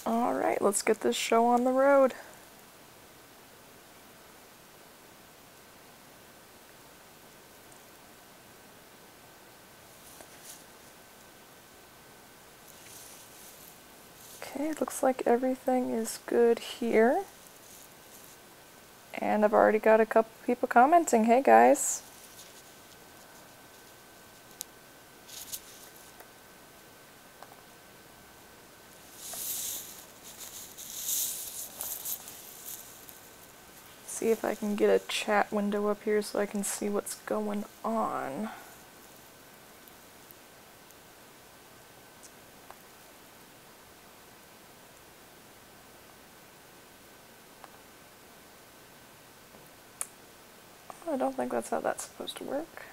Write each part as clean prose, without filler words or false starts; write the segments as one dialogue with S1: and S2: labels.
S1: Alright, let's get this show on the road. Okay, looks like everything is good here. And I've already got a couple people commenting, hey guys. See if I can get a chat window up here so I can see what's going on. I don't think that's how that's supposed to work.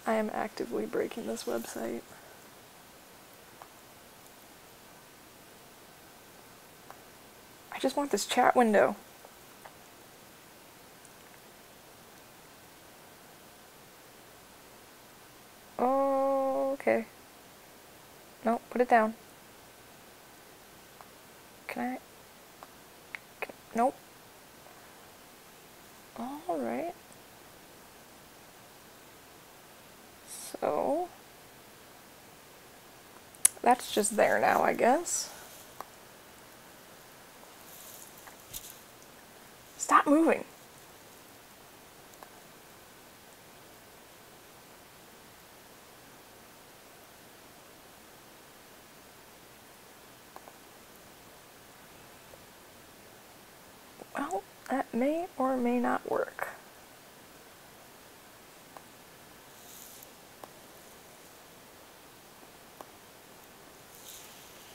S1: I am actively breaking this website. I just want this chat window. Oh, okay. No, put it down. Can I? Nope. Alright. So, that's just there now, I guess. Stop moving. Well, that may or may not work.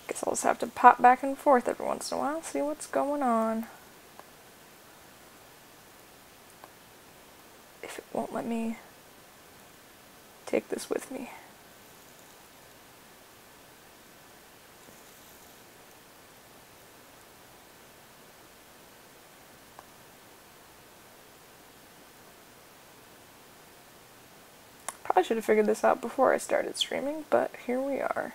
S1: Guess I'll just have to pop back and forth every once in a while, see what's going on. If it won't let me take this with me. Probably should have figured this out before I started streaming, but here we are.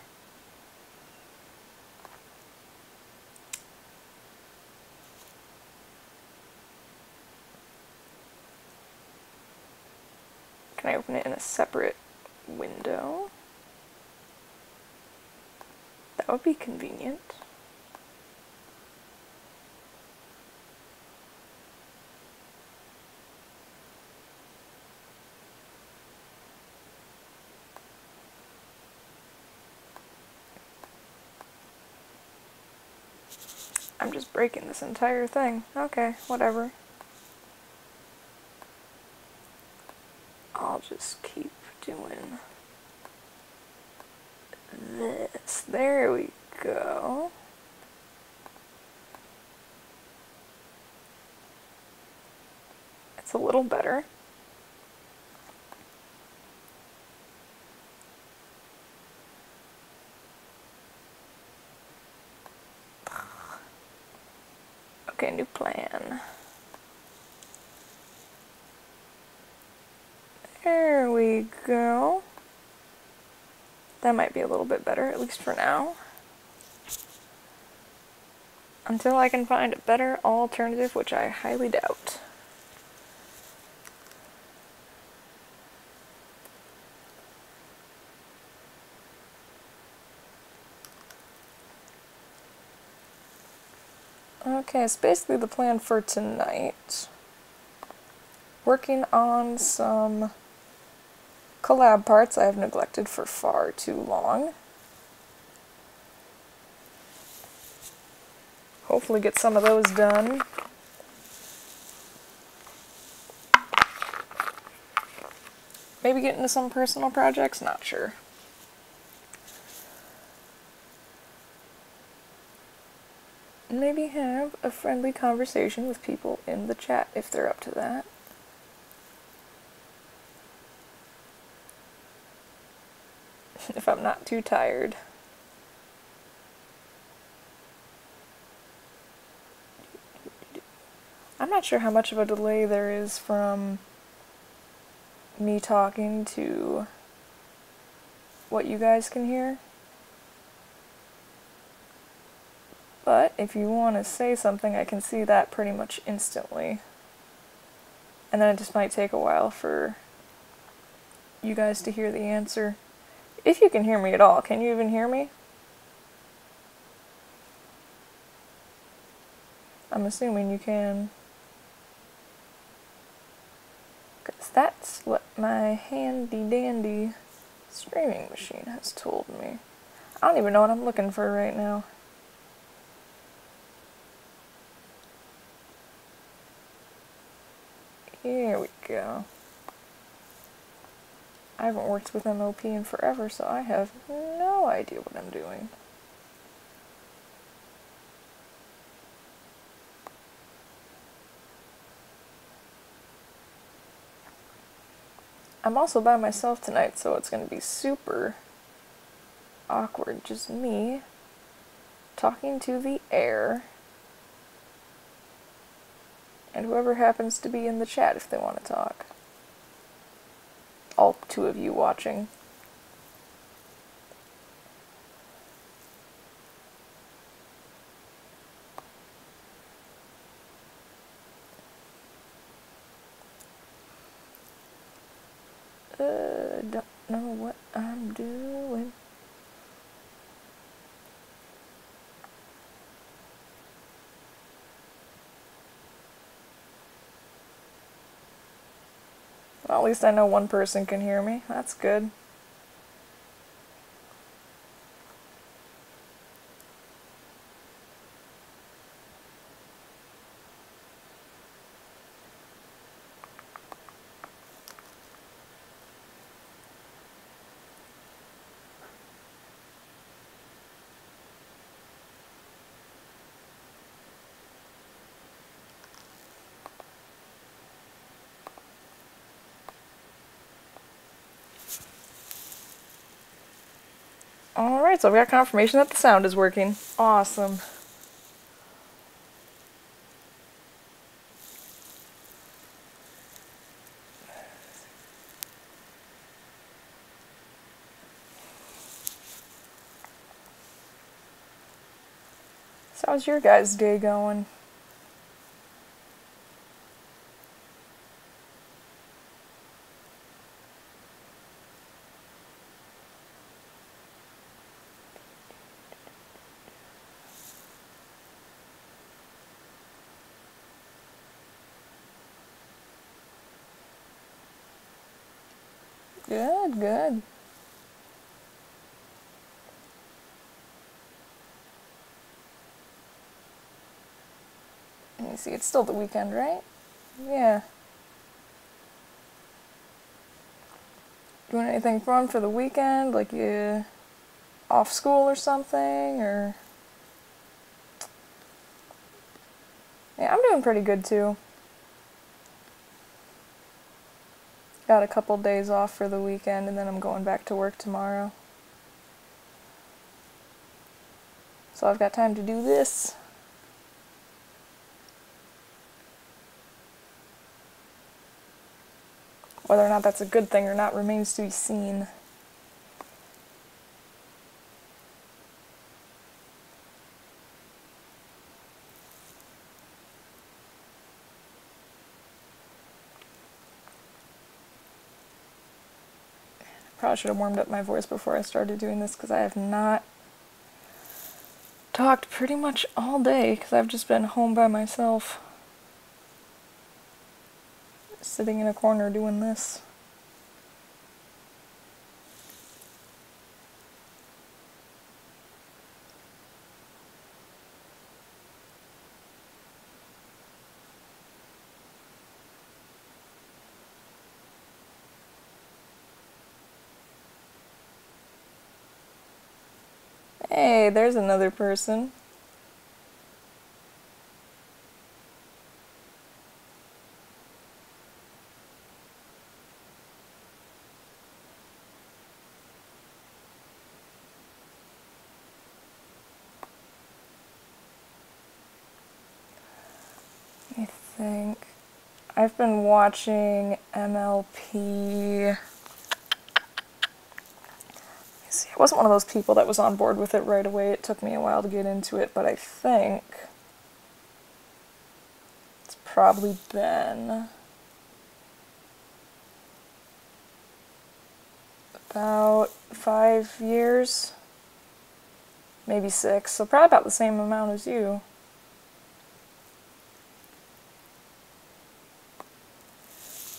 S1: Can I open it in a separate window? That would be convenient. I'm just breaking this entire thing. Okay, whatever. I'll just keep doing this. There we go. It's a little better. Okay, new plan. There we go. That might be a little bit better, at least for now. Until I can find a better alternative, which I highly doubt. Okay, so basically the plan for tonight. Working on some collab parts I have neglected for far too long. Hopefully get some of those done. Maybe get into some personal projects, not sure. Maybe have a friendly conversation with people in the chat if they're up to that. If I'm not too tired. I'm not sure how much of a delay there is from me talking to what you guys can hear. But if you want to say something, I can see that pretty much instantly. And then it just might take a while for you guys to hear the answer. If you can hear me at all, can you even hear me? I'm assuming you can. Because that's what my handy dandy streaming machine has told me. I don't even know what I'm looking for right now. Here we go. I haven't worked with MOP in forever, so I have no idea what I'm doing. I'm also by myself tonight, so it's going to be super awkward. Just me talking to the air and whoever happens to be in the chat if they want to talk. All two of you watching. Don't know what I'm doing. Well, at least I know one person can hear me. That's good. Alright, so we got confirmation that the sound is working. Awesome. So how's your guys' day going? Good, good. Let me see, it's still the weekend, right? Yeah. Doing anything fun for the weekend? Like you off school or something? Or yeah, I'm doing pretty good too. Got a couple days off for the weekend and then I'm going back to work tomorrow. So I've got time to do this. Whether or not that's a good thing or not remains to be seen. Probably should have warmed up my voice before I started doing this because I have not talked pretty much all day because I've just been home by myself. Sitting in a corner doing this. Hey, there's another person. I think I've been watching MLP. See, I wasn't one of those people that was on board with it right away. It took me a while to get into it, but I think it's probably been about 5 years, maybe 6, so probably about the same amount as you.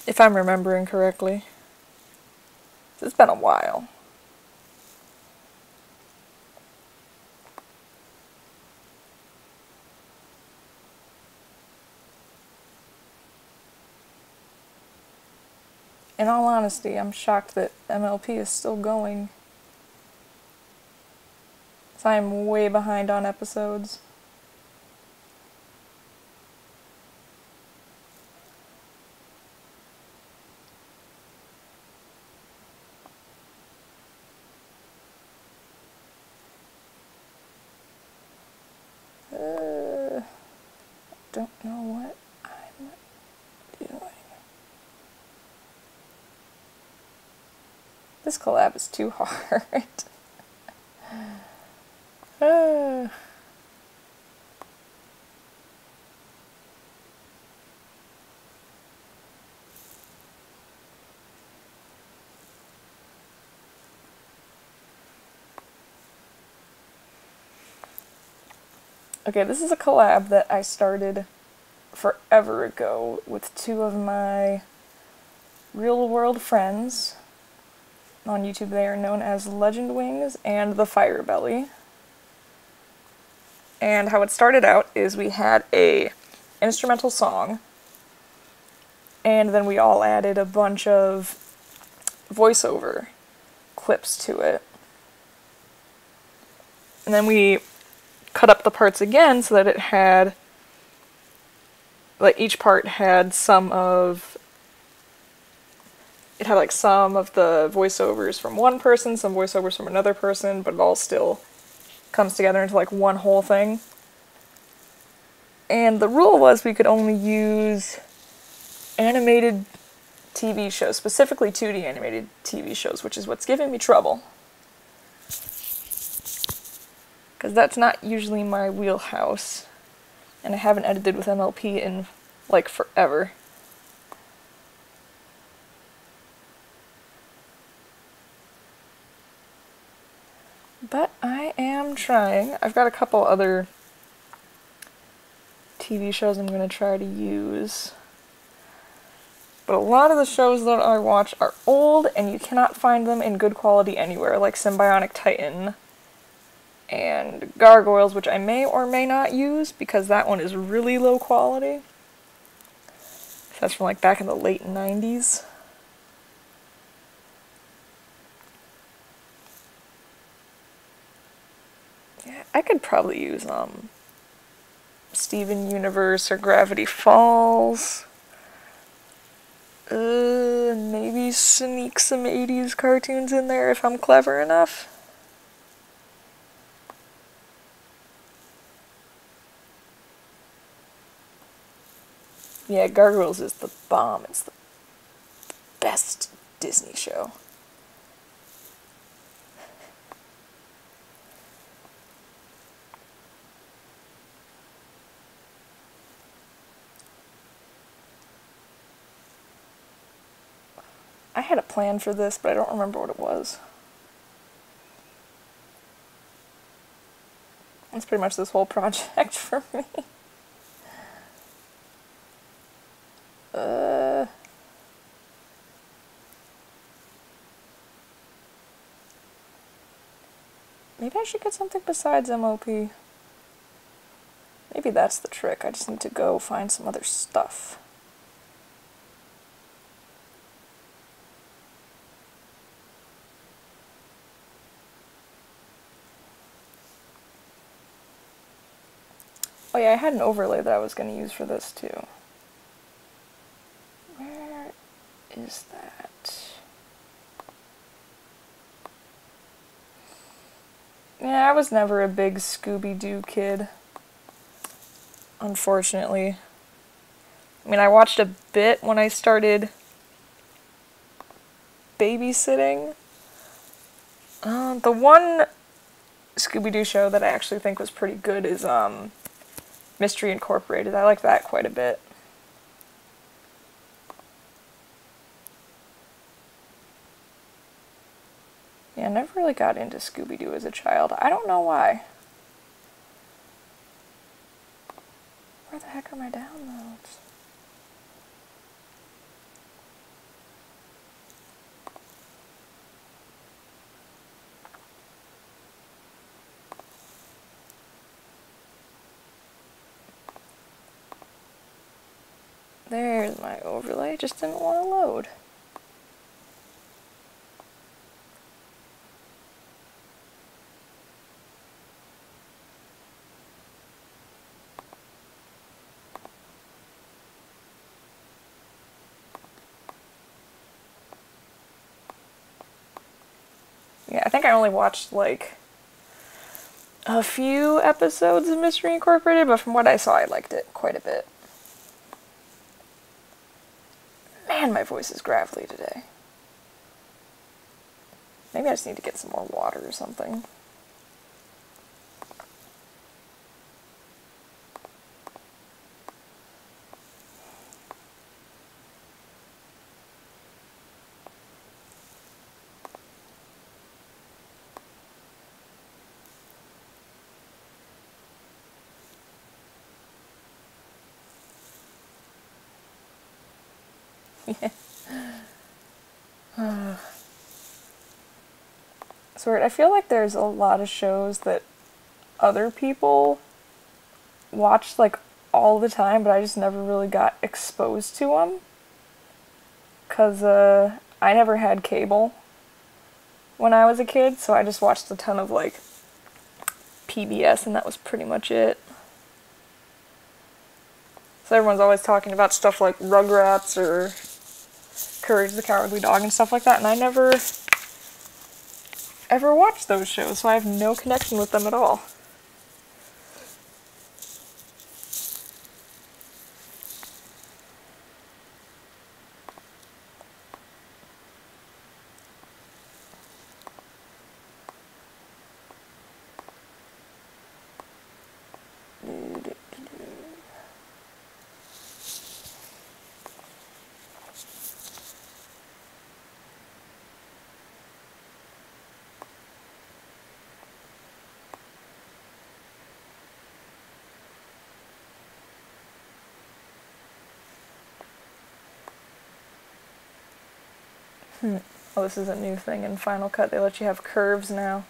S1: If I'm remembering correctly. It's been a while. In all honesty, I'm shocked that MLP is still going. So I'm way behind on episodes. Don't know what I'm doing. This collab is too hard. Okay, this is a collab that I started forever ago with 2 of my real world friends. On YouTube they are known as Legend Wings and the Fire Belly. And how it started out is we had a instrumental song, and then we all added a bunch of voiceover clips to it. And then we cut up the parts again so that it had, like, each part had some of the voiceovers from one person, some voiceovers from another person, but it all still comes together into like one whole thing. And the rule was we could only use animated TV shows, specifically 2D animated TV shows, which is what's giving me trouble. Because that's not usually my wheelhouse, and I haven't edited with MLP in, like, forever. But I am trying. I've got a couple other TV shows I'm going to try to use. But a lot of the shows that I watch are old, and you cannot find them in good quality anywhere, like Symbionic Titan and Gargoyles, which I may or may not use, because that one is really low quality. That's from, like, back in the late 90s. Yeah, I could probably use, Steven Universe or Gravity Falls. Maybe sneak some 80s cartoons in there if I'm clever enough. Yeah, Gargoyles is the bomb. It's the best Disney show. I had a plan for this, but I don't remember what it was. That's pretty much this whole project for me. Maybe I should get something besides MLP. Maybe that's the trick. I just need to go find some other stuff. Oh yeah, I had an overlay that I was going to use for this too. Where is that? Yeah, I was never a big Scooby-Doo kid. Unfortunately. I mean, I watched a bit when I started babysitting. The one Scooby-Doo show that I actually think was pretty good is Mystery Incorporated. I like that quite a bit. Yeah, I never really got into Scooby-Doo as a child. I don't know why. Where the heck are my downloads? There's my overlay. Just didn't want to load. Yeah, I think I only watched like a few episodes of Mystery Incorporated, but from what I saw, I liked it quite a bit. Man, my voice is gravelly today. Maybe I just need to get some more water or something. It's weird. I feel like there's a lot of shows that other people watch like all the time, but I just never really got exposed to them. 'Cause I never had cable when I was a kid, so I just watched a ton of like PBS, and that was pretty much it. So everyone's always talking about stuff like Rugrats or Courage the Cowardly Dog and stuff like that, and I never ever watched those shows, so I have no connection with them at all. Oh, this is a new thing in Final Cut. They let you have curves now.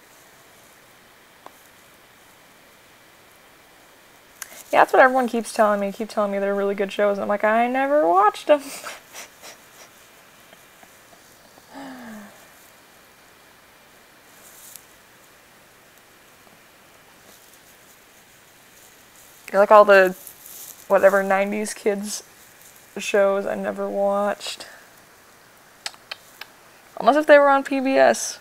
S1: Yeah, that's what everyone keeps telling me. Keep telling me they're really good shows. And I'm like, I never watched them. Like all the whatever 90s kids shows I never watched. Unless if they were on PBS.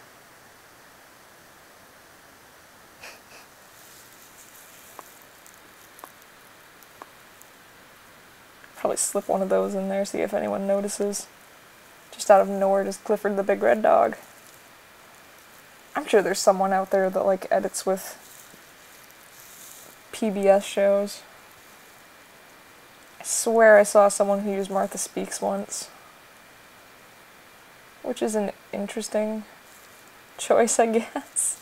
S1: Probably slip one of those in there, see if anyone notices. Just out of nowhere, just Clifford the Big Red Dog. I'm sure there's someone out there that like edits with PBS shows. I swear I saw someone who used Martha Speaks once. Which is an interesting choice, I guess.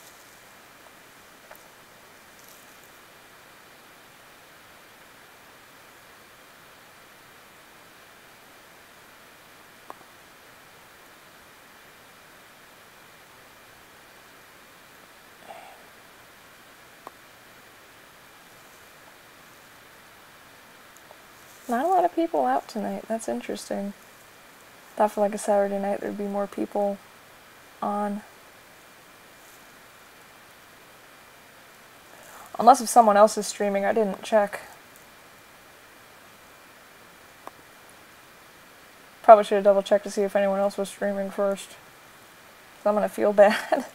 S1: Not a lot of people out tonight. That's interesting. Thought for like a Saturday night there'd be more people on. Unless if someone else is streaming, I didn't check. Probably should have double checked to see if anyone else was streaming first. 'Cause I'm gonna feel bad.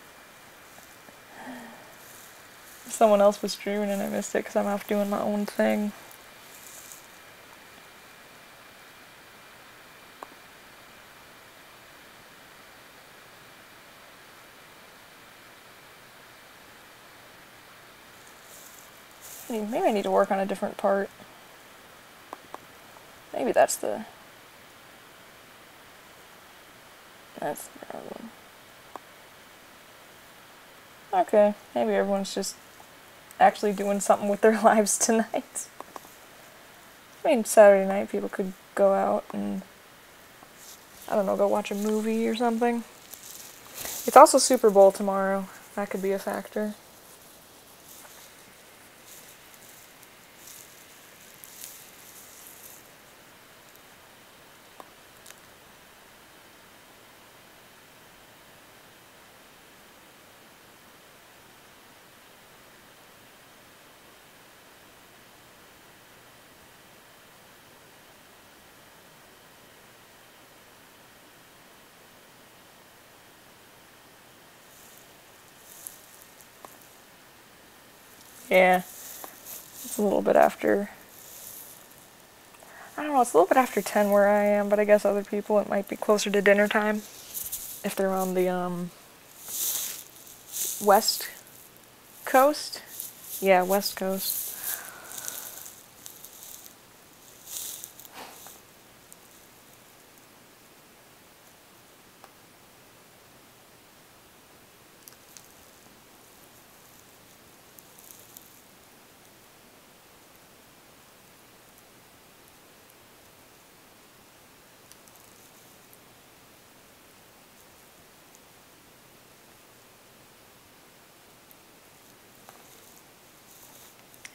S1: If someone else was streaming and I missed it because I'm off doing my own thing. Maybe I need to work on a different part. Maybe that's the problem. Okay, maybe everyone's just actually doing something with their lives tonight. I mean, Saturday night people could go out and, I don't know, go watch a movie or something. It's also Super Bowl tomorrow. That could be a factor. Yeah, it's a little bit after, I don't know, it's a little bit after 10 where I am, but I guess other people it might be closer to dinner time if they're on the West Coast. Yeah, West Coast.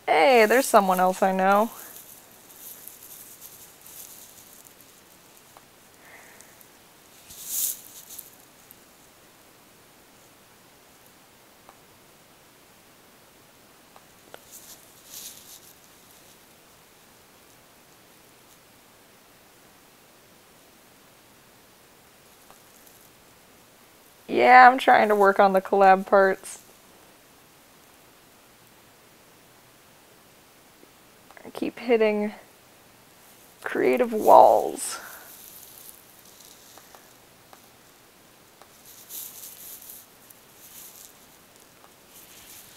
S1: Hey, there's someone else I know. Yeah, I'm trying to work on the collab parts. I keep hitting creative walls.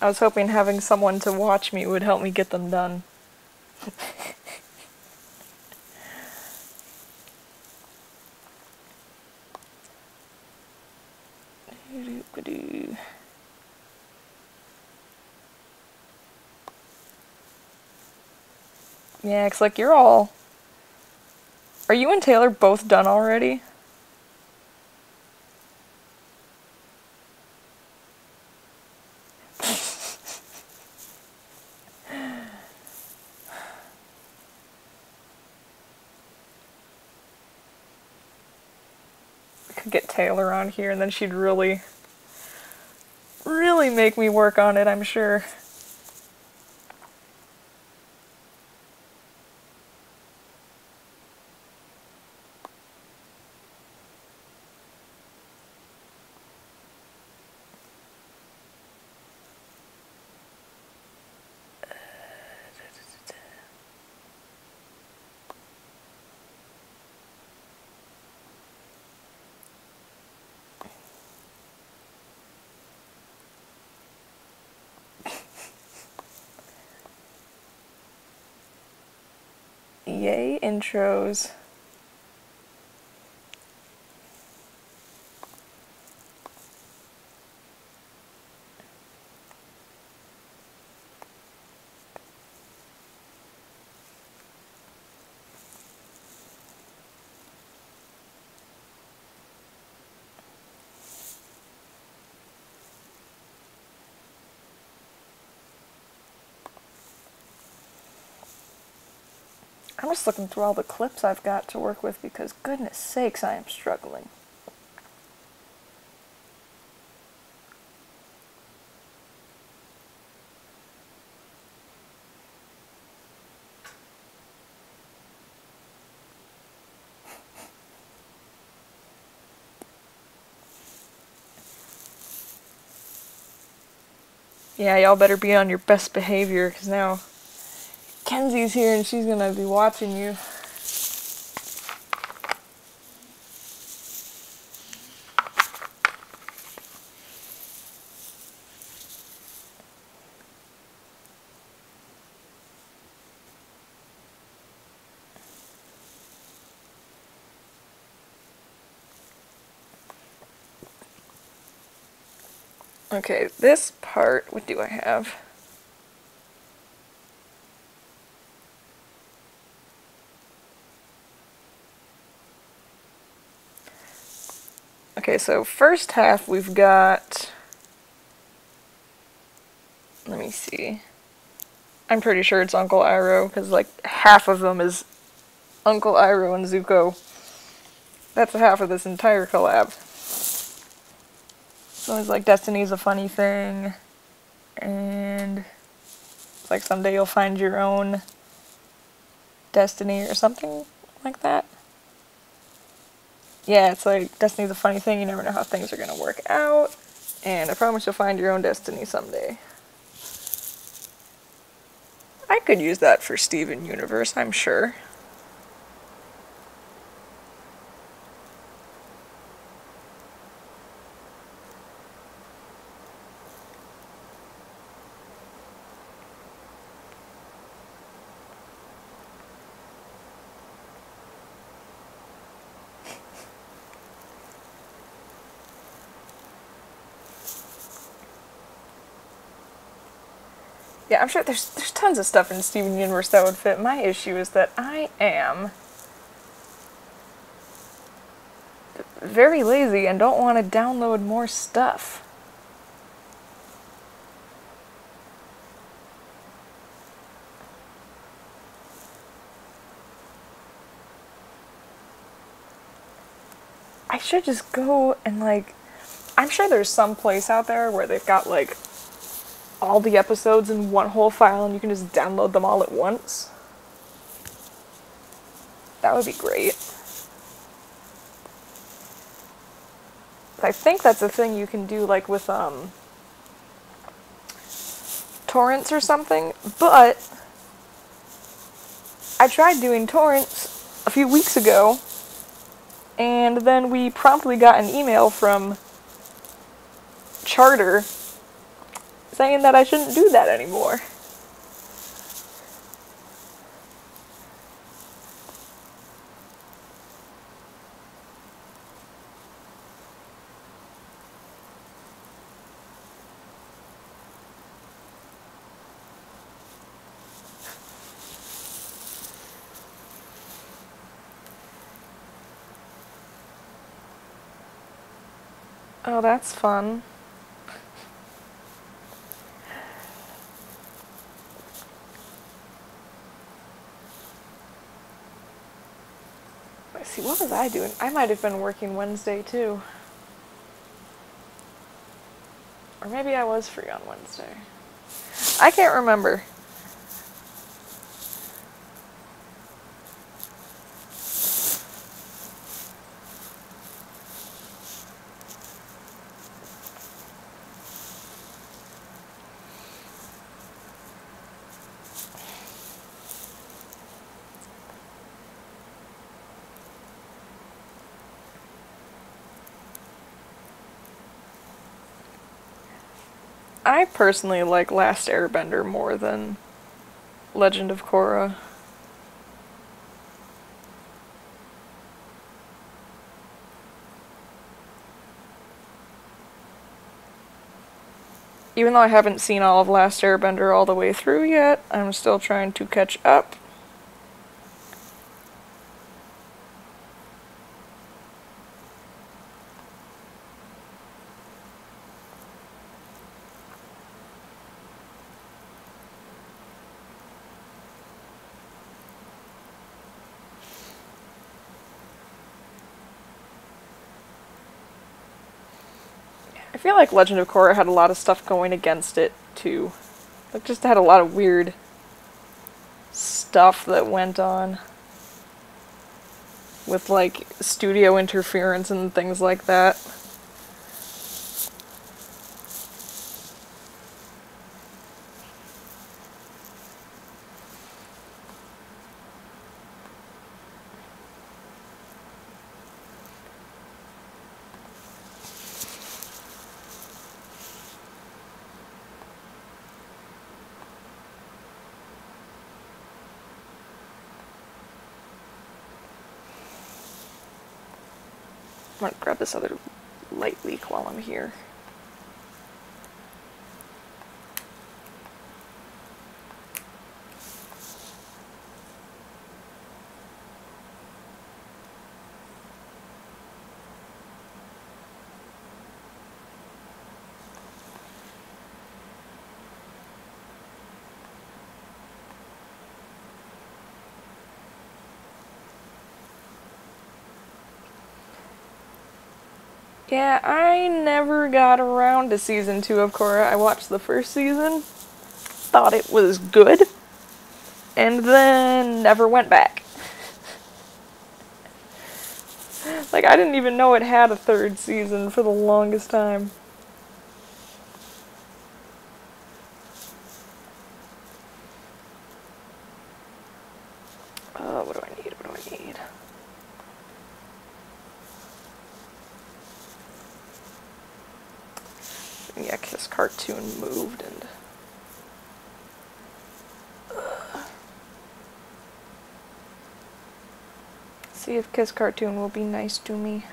S1: I was hoping having someone to watch me would help me get them done. Yeah, it's like you're all... Are you and Taylor both done already? I could get Taylor on here and then she'd really make me work on it, I'm sure. Yay, intros. I'm just looking through all the clips I've got to work with because goodness sakes I am struggling. Yeah, y'all better be on your best behavior because now Kenzie's here and she's gonna be watching you. Okay, this part, what do I have? Okay, so first half we've got, let me see. I'm pretty sure it's Uncle Iroh, because like half of them is Uncle Iroh and Zuko. That's half of this entire collab. So it's like Destiny's a funny thing, and it's like someday you'll find your own destiny or something like that. Yeah, it's like Destiny's a funny thing, you never know how things are gonna work out, and I promise you'll find your own destiny someday. I could use that for Steven Universe, I'm sure. Yeah, I'm sure there's tons of stuff in Steven Universe that would fit. My issue is that I am very lazy and don't want to download more stuff. I should just go and like, I'm sure there's some place out there where they've got like all the episodes in one whole file and you can just download them all at once. That would be great. I think that's a thing you can do like with torrents or something, but I tried doing torrents a few weeks ago and then we promptly got an email from Charter saying that I shouldn't do that anymore. Oh, that's fun. Let's see, what was I doing? I might have been working Wednesday too. Or maybe I was free on Wednesday. I can't remember. I personally like Last Airbender more than Legend of Korra. Even though I haven't seen all of Last Airbender all the way through yet, I'm still trying to catch up. I feel like Legend of Korra had a lot of stuff going against it, too. It just had a lot of weird stuff that went on. With, like, studio interference and things like that. I'm gonna grab this other light leak while I'm here. Yeah, I never got around to season 2 of Korra. I watched the first season, thought it was good, and then never went back. Like, I didn't even know it had a third season for the longest time. What do I need? What do I need? Yeah, Kiss Cartoon moved and... See if Kiss Cartoon will be nice to me.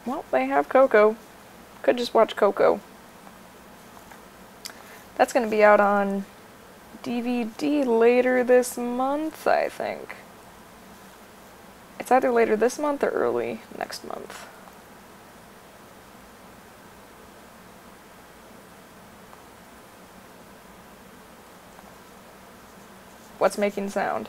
S1: Well, they have Coco. Could just watch Coco. That's gonna be out on DVD later this month, I think. It's either later this month or early next month. What's making sound?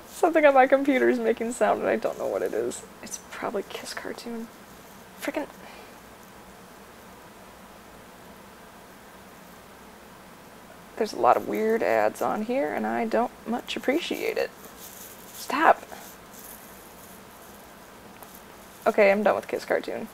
S1: Something on my computer is making sound and I don't know what it is. It's probably Kiss Cartoon. Frickin'. There's a lot of weird ads on here and I don't much appreciate it. Stop. Okay, I'm done with Kiss Cartoon.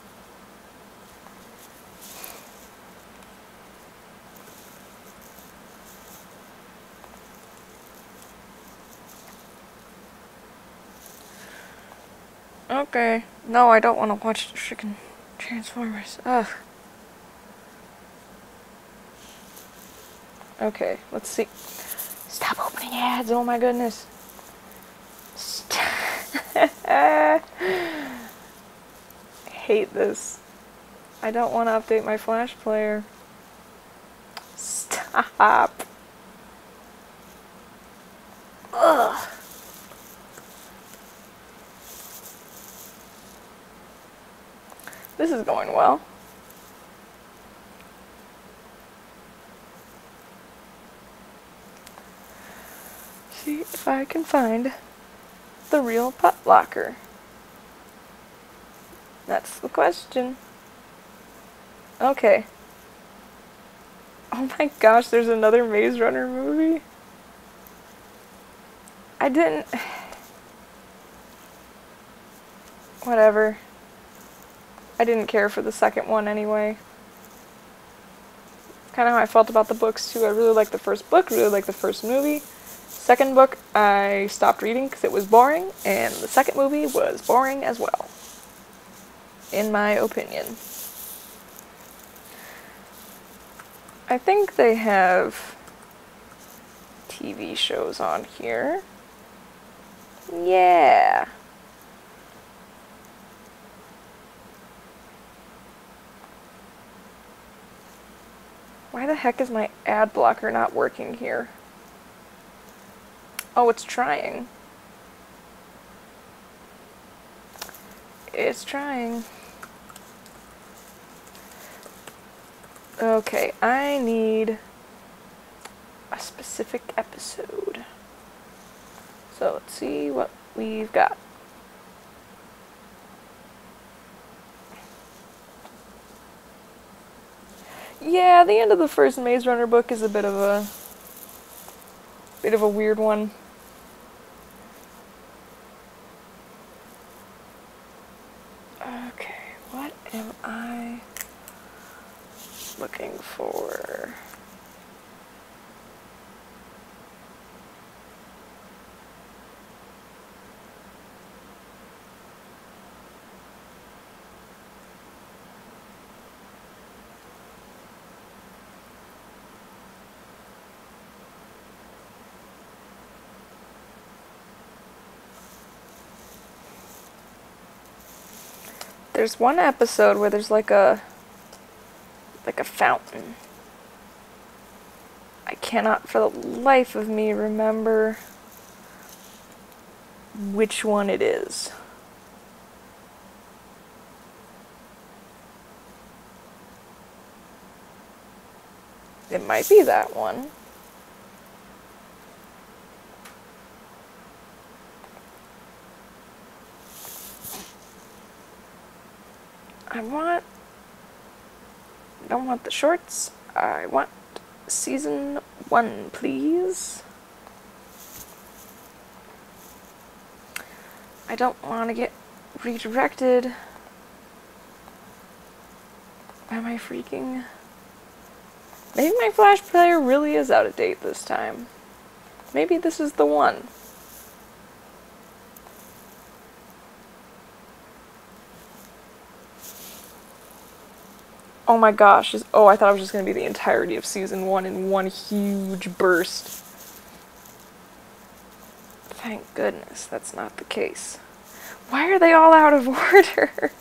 S1: Okay. No, I don't want to watch the freaking Transformers. Ugh. Okay, let's see. Stop opening ads, oh my goodness. Hate this. I don't want to update my Flash player. Stop. Ugh. This is going well. See if I can find the real Pop Locker. That's the question. Okay. Oh my gosh, there's another Maze Runner movie? I didn't... Whatever. I didn't care for the second one anyway. Kind of how I felt about the books too. I really liked the first book, really liked the first movie. Second book, I stopped reading because it was boring, and the second movie was boring as well. In my opinion. I think they have TV shows on here. Yeah. Why the heck is my ad blocker not working here? Oh, it's trying. It's trying. Okay, I need a specific episode. So let's see what we've got. Yeah, the end of the first Maze Runner book is a bit of a weird one. Okay, what am I looking for? There's one episode where there's like a fountain. I cannot for the life of me remember which one it is. It might be that one. don't want the shorts. I want season 1, please. I don't want to get redirected by my freaking... Maybe my Flash player really is out of date this time. Maybe this is the one. Oh my gosh. Oh, I thought it was just going to be the entirety of season 1 in one huge burst. Thank goodness that's not the case. Why are they all out of order?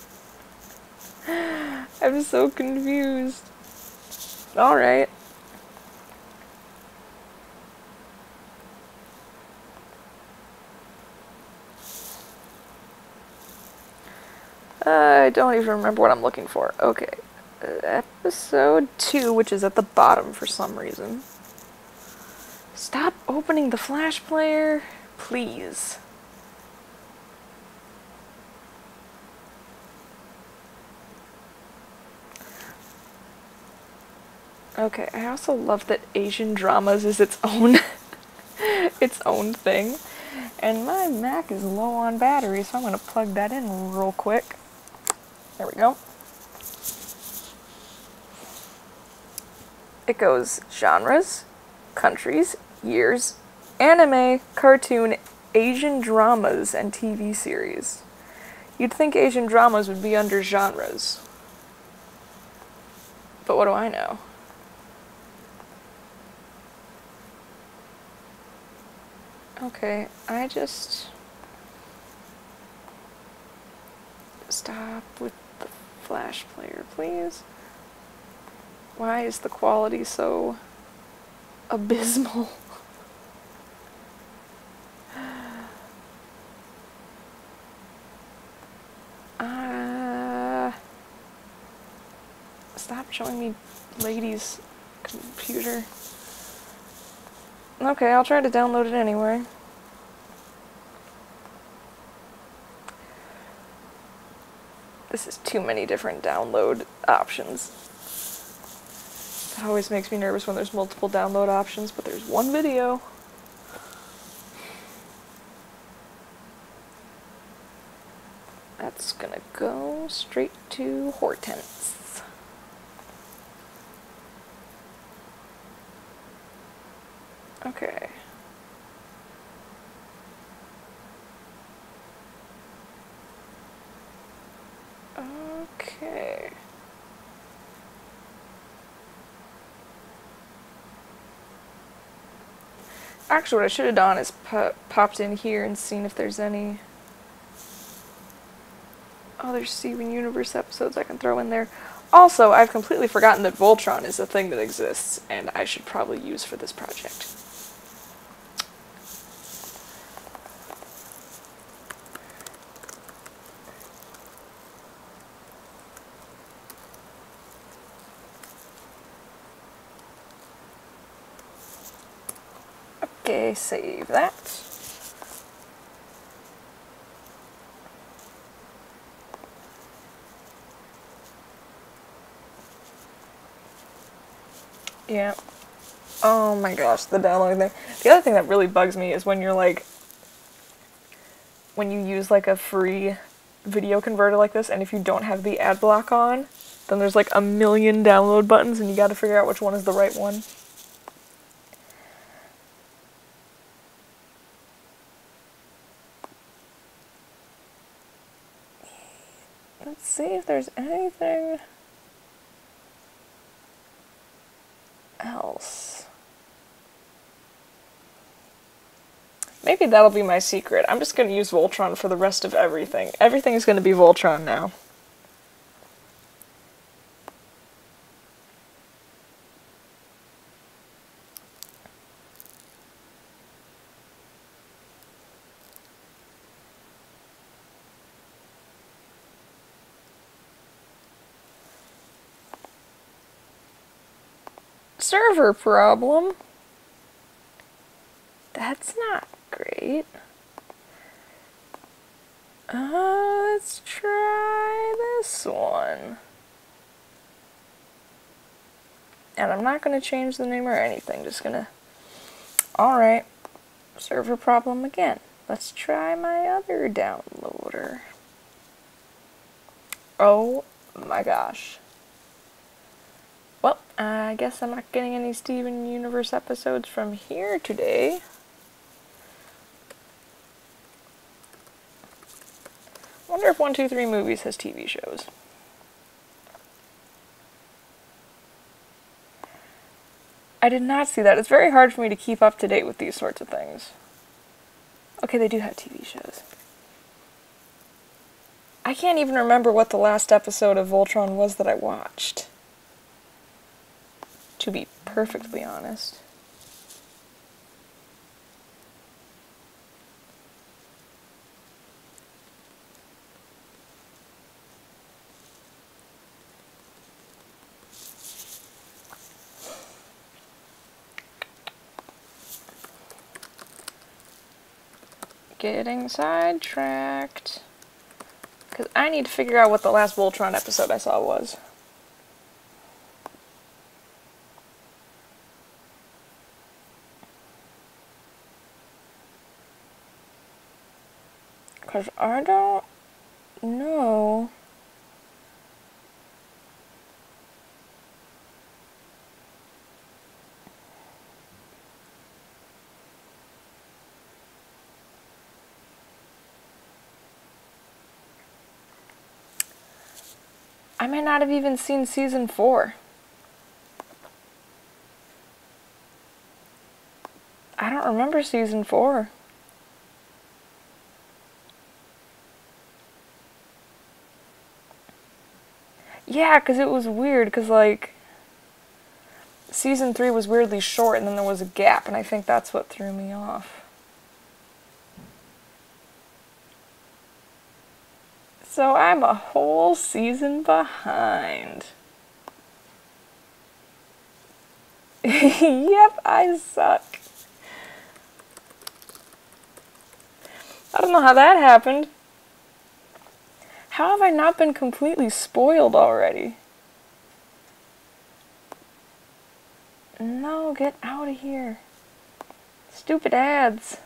S1: I'm so confused. Alright. I don't even remember what I'm looking for. Okay. Episode 2, which is at the bottom for some reason. Stop opening the Flash player, please. Okay, I also love that Asian Dramas is its own its own thing. And my Mac is low on battery, so I'm going to plug that in real quick. There we go. It goes genres, countries, years, anime, cartoon, Asian dramas, and TV series. You'd think Asian dramas would be under genres. But what do I know? Okay, I just... Stop with the Flash player, please. Why is the quality so abysmal? Stop showing me ladies' computer. Okay, I'll try to download it anyway. This is too many different download options. That always makes me nervous when there's multiple download options, but there's one video. That's gonna go straight to Hortense. Okay. Okay. Actually, what I should have done is popped in here and seen if there's any other Steven Universe episodes I can throw in there. Also, I've completely forgotten that Voltron is a thing that exists, and I should probably use for this project. Okay, save that. Yeah. Oh my gosh, the downloading thing. The other thing that really bugs me is when you're like, when you use like a free video converter like this, and if you don't have the ad block on, then there's like a million download buttons and you gotta figure out which one is the right one. Let's see if there's anything else. Maybe that'll be my secret. I'm just going to use Voltron for the rest of everything. Everything is going to be Voltron now. Server problem? That's not great. Let's try this one. And I'm not going to change the name or anything, just going to... Alright, server problem again. Let's try my other downloader. Oh my gosh. Well, I guess I'm not getting any Steven Universe episodes from here today. Wonder if 123 Movies has TV shows. I did not see that. It's very hard for me to keep up to date with these sorts of things. Okay, they do have TV shows. I can't even remember what the last episode of Voltron was that I watched. To be perfectly honest. Getting sidetracked. Because I need to figure out what the last Voltron episode I saw was. Because I don't know. I may not have even seen season 4. I don't remember season 4. Yeah, because it was weird, because, like, season 3 was weirdly short, and then there was a gap, and I think that's what threw me off. So I'm a whole season behind. Yep, I suck. I don't know how that happened. How have I not been completely spoiled already? No, get out of here. Stupid ads.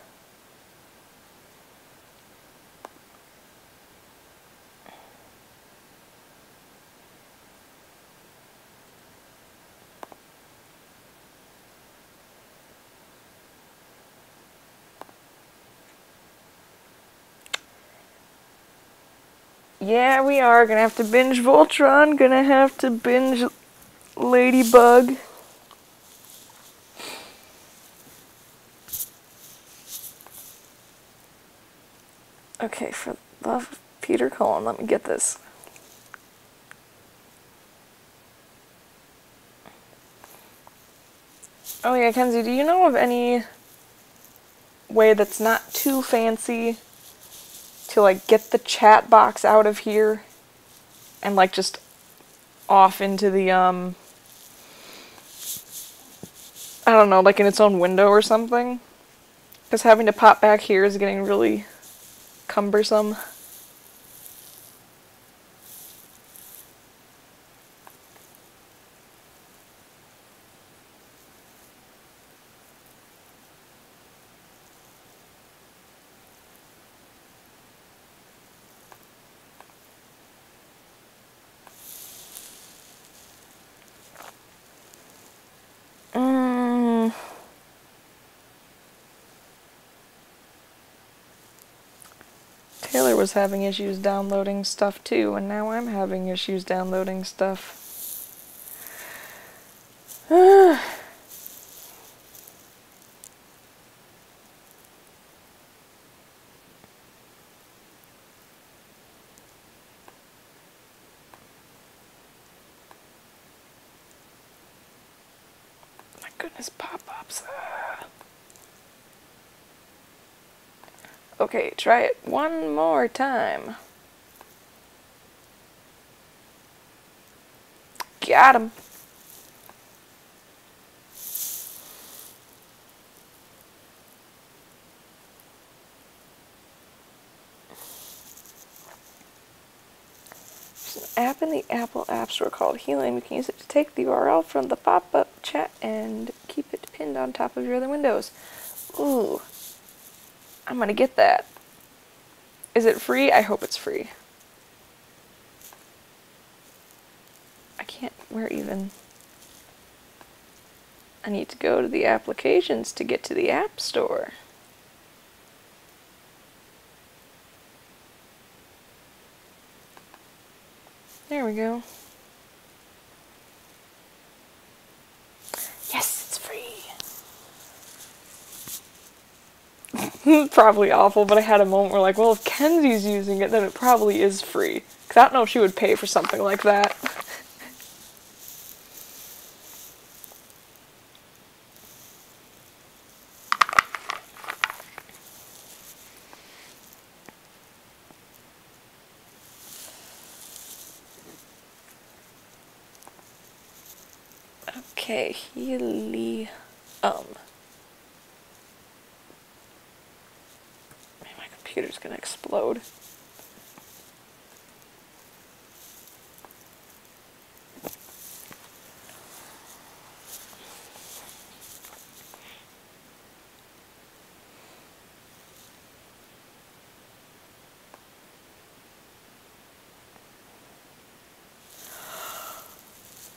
S1: Yeah, we are gonna have to binge Voltron, gonna have to binge Ladybug. Okay, for the love of Peter Cullen, let me get this. Oh yeah, Kenzie, do you know of any way that's not too fancy to, like, get the chat box out of here and, like, just off into the, I don't know, like in its own window or something? Because having to pop back here is getting really cumbersome. Taylor was having issues downloading stuff too, and now I'm having issues downloading stuff. My goodness, pop-ups. Okay, try it one more time. Got him. app in the Apple App Store called Helium. You can use it to take the URL from the pop-up chat and keep it pinned on top of your other windows. Ooh, I'm gonna get that. Is it free? I hope it's free. I can't, where even? I need to go to the applications to get to the App Store. There we go. Yes, it's free. Probably awful, but I had a moment where like, well, if Kenzie's using it, then it probably is free. Because I don't know if she would pay for something like that. Okay, Helium. Man, my computer's gonna explode.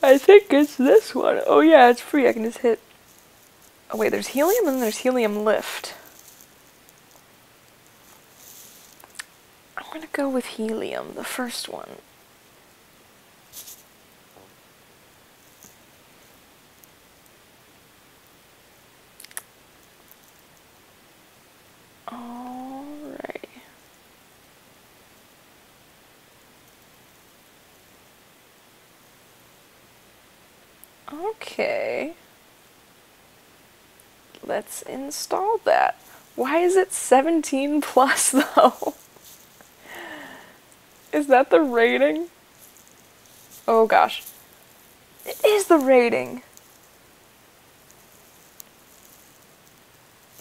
S1: I think it's this one. Oh yeah, it's free. I can just hit... Oh wait, there's Helium and then there's Helium Lift. I'm gonna go with Helium, the first one. Alright. Okay. Let's install that. Why is it 17 plus though? Is that the rating? Oh gosh. It is the rating!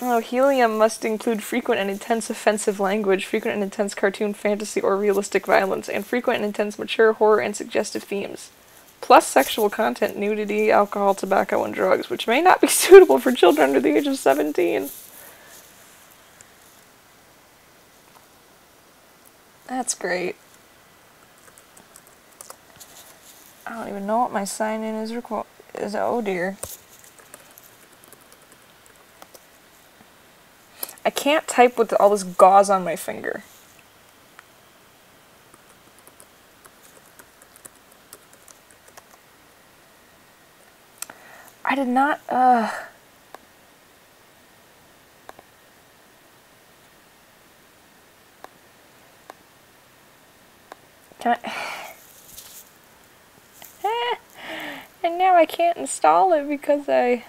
S1: Oh, Helium must include frequent and intense offensive language, frequent and intense cartoon, fantasy, or realistic violence, and frequent and intense mature horror and suggestive themes. Plus sexual content, nudity, alcohol, tobacco, and drugs, which may not be suitable for children under the age of 17. That's great. I don't even know what my sign-in is. Oh dear. I can't type with all this gauze on my finger. I did not, Can I... And now I can't install it because I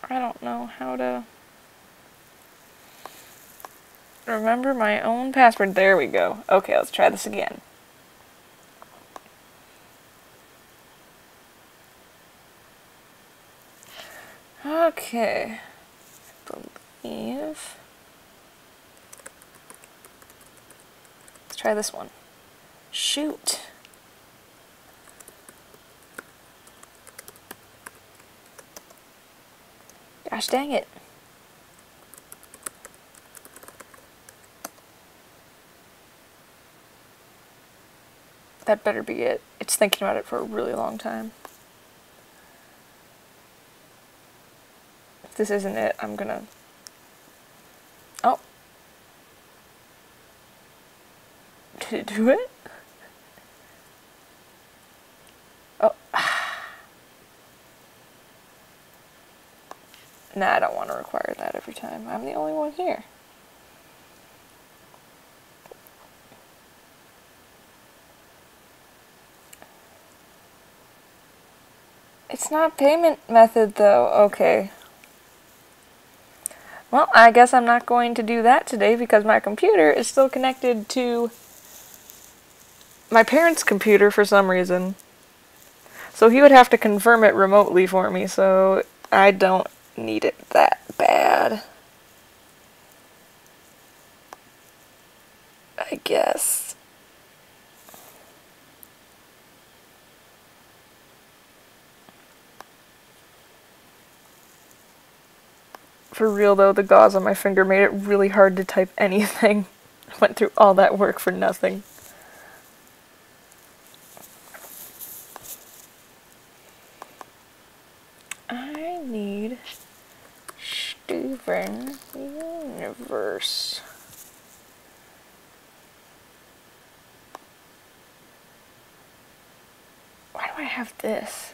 S1: don't know how to remember my own password. There we go. Okay, let's try this again. Okay. I believe. Let's try this one. Shoot. Gosh dang it. That better be it. It's thinking about it for a really long time. If this isn't it, I'm gonna... Oh. Did it do it? Oh. Nah, I don't want to require that every time. I'm the only one here. It's not payment method though. Okay. Well, I guess I'm not going to do that today because my computer is still connected to my parents' computer for some reason. So he would have to confirm it remotely for me, so I don't need it that bad. I guess. For real though, the gauze on my finger made it really hard to type anything. I went through all that work for nothing. I need Steven Universe. Why do I have this?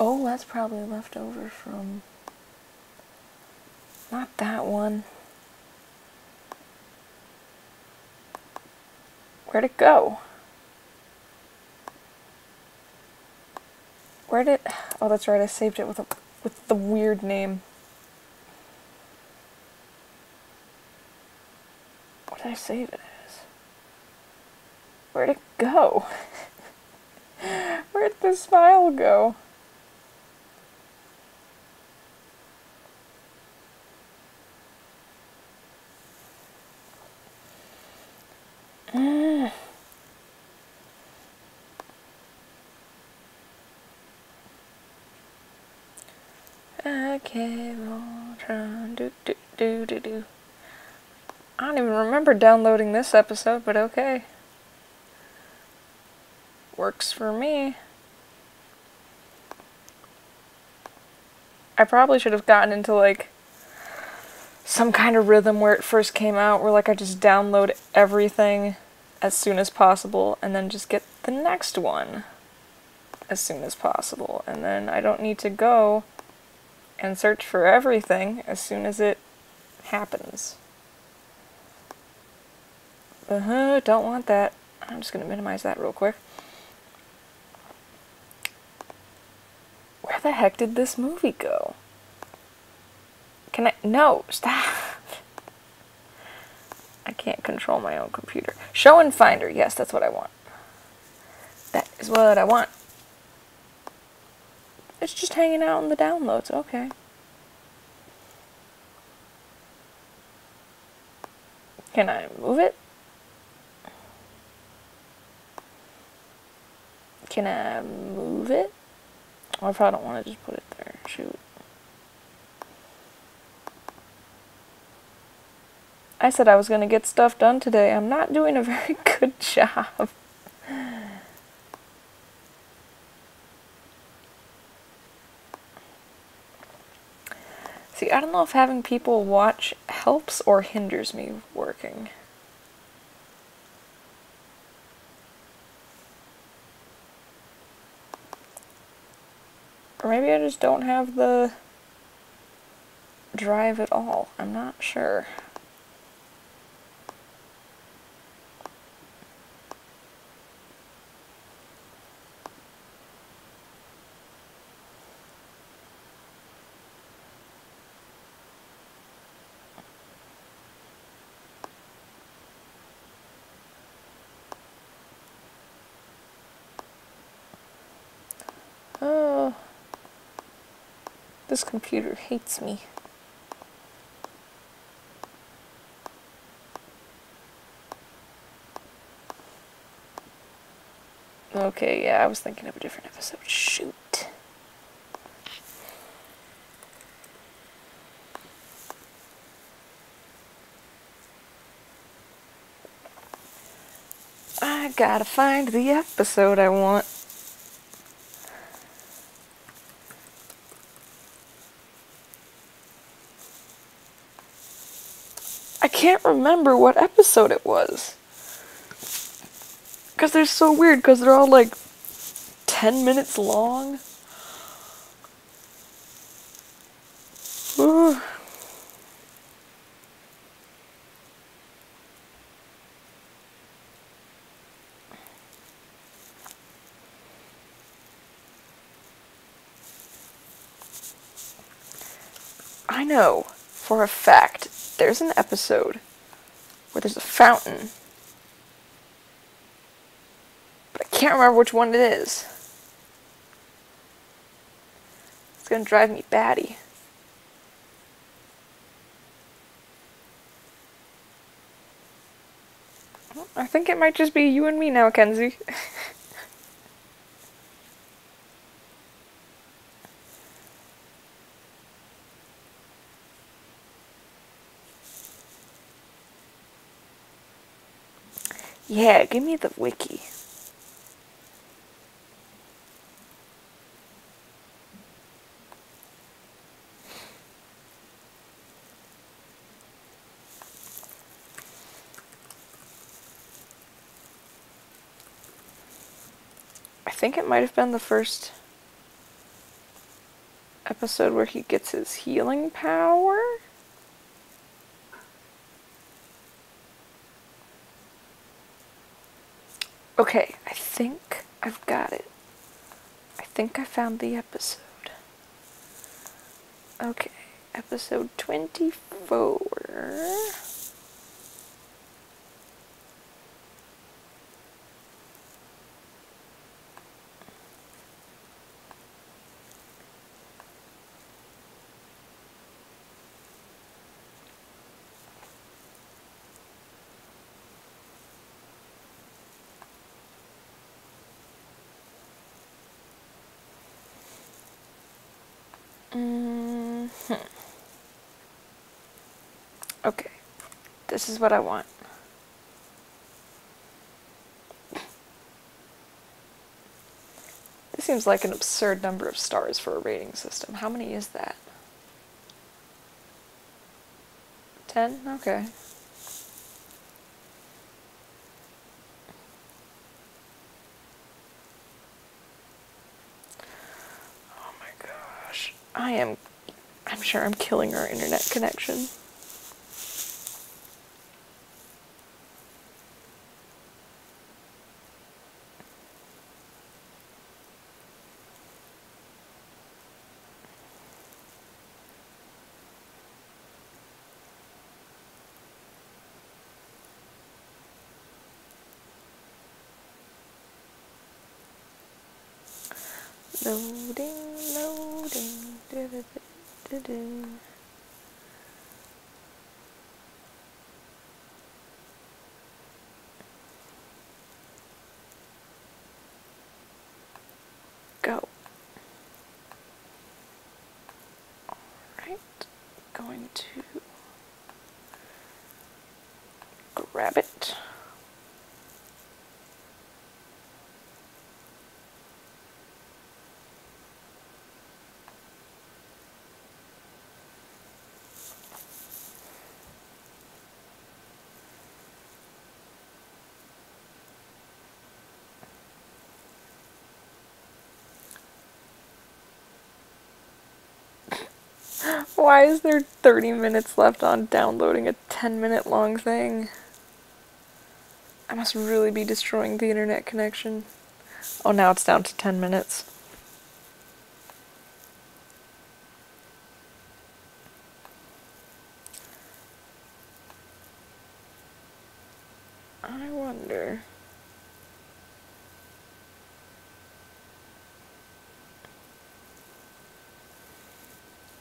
S1: Oh, that's probably left over from... Not that one. Where'd it go? Where did... Oh, that's right, I saved it with the weird name. What did I save it as? Where'd it go? Where'd the smile go? I keep on trying to do. I don't even remember downloading this episode, but okay. Works for me. I probably should have gotten into like some kind of rhythm where it first came out, where like I just download everything as soon as possible and then just get the next one as soon as possible, and then I don't need to go and search for everything as soon as it happens. Don't want that. I'm just gonna minimize that real quick. Where the heck did this movie go? Can I? No, stop. I can't control my own computer. Show and Finder. Yes, that's what I want. That is what I want. It's just hanging out in the downloads. Okay. Can I move it? Can I move it? Or if I don't want to just put it there. Shoot. I said I was going to get stuff done today. I'm not doing a very good job. See, I don't know if having people watch helps or hinders me working. Or maybe I just don't have the drive at all. I'm not sure. Oh, this computer hates me. Okay, yeah, I was thinking of a different episode. Shoot. I gotta find the episode I want. I can't remember what episode it was. Because they're so weird, because they're all like 10 minutes long. I know for a fact there's an episode where there's a fountain, but I can't remember which one it is. It's gonna drive me batty. I think it might just be you and me now, Kenzie. Yeah, give me the wiki. I think it might have been the first episode where he gets his healing power. Okay, I think I've got it. I think I found the episode. Okay, episode 24. Okay, this is what I want. This seems like an absurd number of stars for a rating system. How many is that? 10? Okay. Oh my gosh. I'm sure I'm killing our internet connection. Loading, loading, do-do-do-do-do. Go. Alright, going to grab it. Why is there 30 minutes left on downloading a 10-minute long thing? I must really be destroying the internet connection. Oh, now it's down to 10 minutes. I wonder.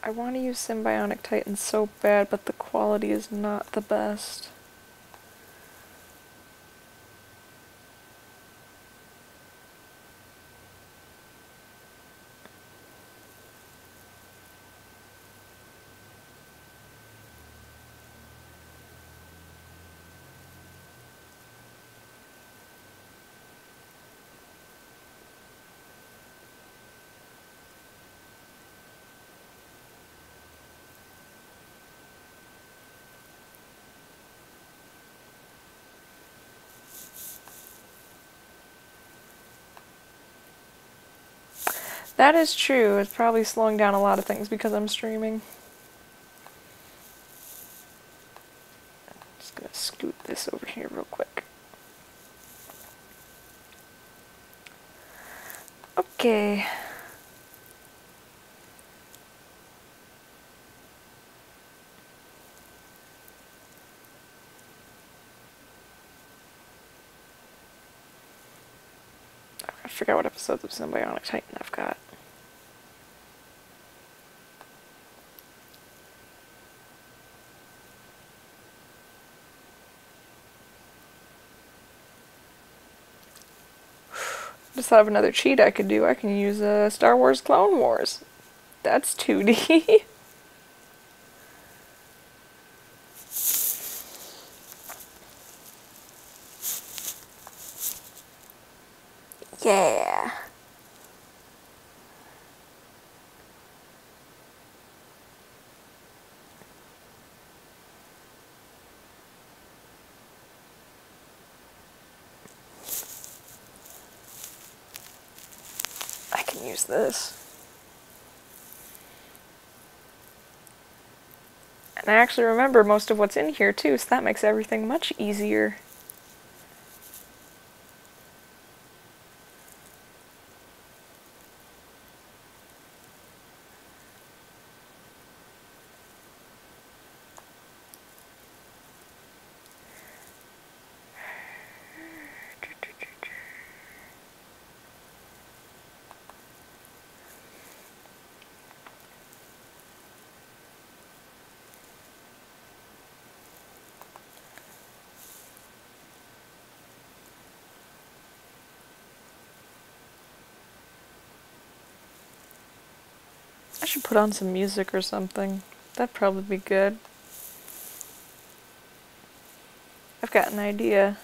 S1: I want to use Symbionic Titan so bad, but the quality is not the best. That is true. It's probably slowing down a lot of things because I'm streaming. Just gonna scoot this over here real quick. Okay. I forgot what episodes of Symbionic Titan I've got. Just thought of another cheat I could do. I can use Star Wars Clone Wars. That's 2D. Yeah. I can use this. And I actually remember most of what's in here too, so that makes everything much easier. I should put on some music or something. That'd probably be good. I've got an idea.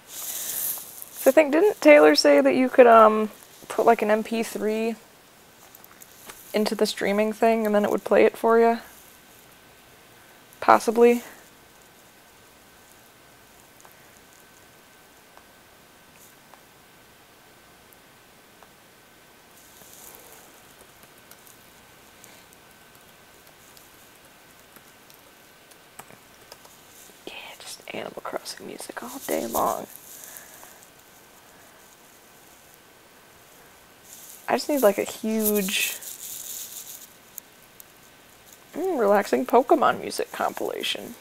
S1: So I think, didn't Taylor say that you could put like an MP3 into the streaming thing and then it would play it for you? Possibly. Yeah, just Animal Crossing music all day long. I just need like a huge relaxing Pokemon music compilation.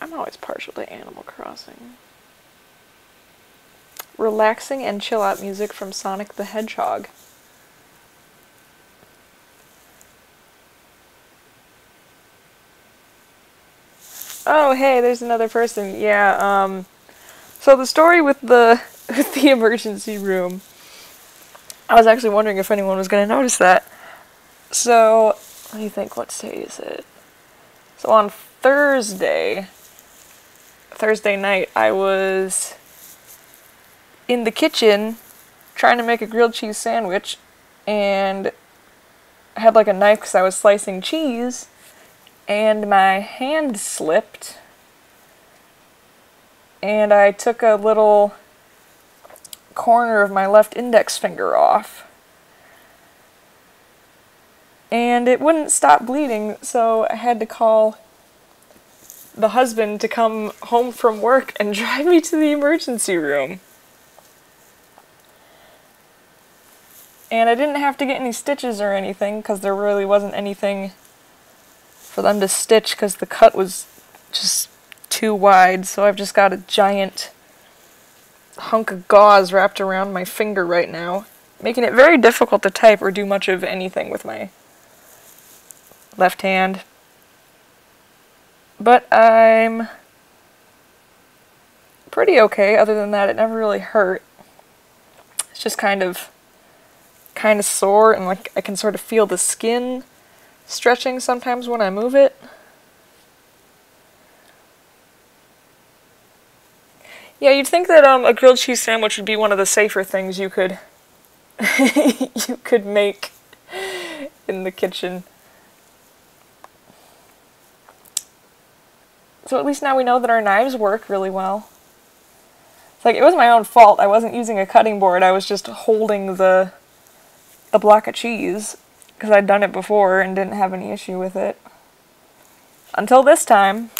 S1: I'm always partial to Animal Crossing. Relaxing and chill out music from Sonic the Hedgehog. Oh, hey, there's another person. Yeah, so the story with the emergency room. I was actually wondering if anyone was going to notice that. So, let me think, what day is it? So on Thursday night, I was in the kitchen trying to make a grilled cheese sandwich, and I had like a knife because I was slicing cheese, and my hand slipped, and I took a little corner of my left index finger off. And it wouldn't stop bleeding, so I had to call the husband to come home from work and drive me to the emergency room. And I didn't have to get any stitches or anything, because there really wasn't anything for them to stitch, because the cut was just too wide, so I've just got a giant hunk of gauze wrapped around my finger right now, making it very difficult to type or do much of anything with my left hand. But I'm pretty okay. Other than that, it never really hurt. It's just kind of sore, and like I can sort of feel the skin stretching sometimes when I move it. Yeah, you'd think that a grilled cheese sandwich would be one of the safer things you could you could make in the kitchen. So at least now we know that our knives work really well. It's like, it was my own fault. I wasn't using a cutting board. I was just holding the block of cheese, because I'd done it before and didn't have any issue with it. Until this time.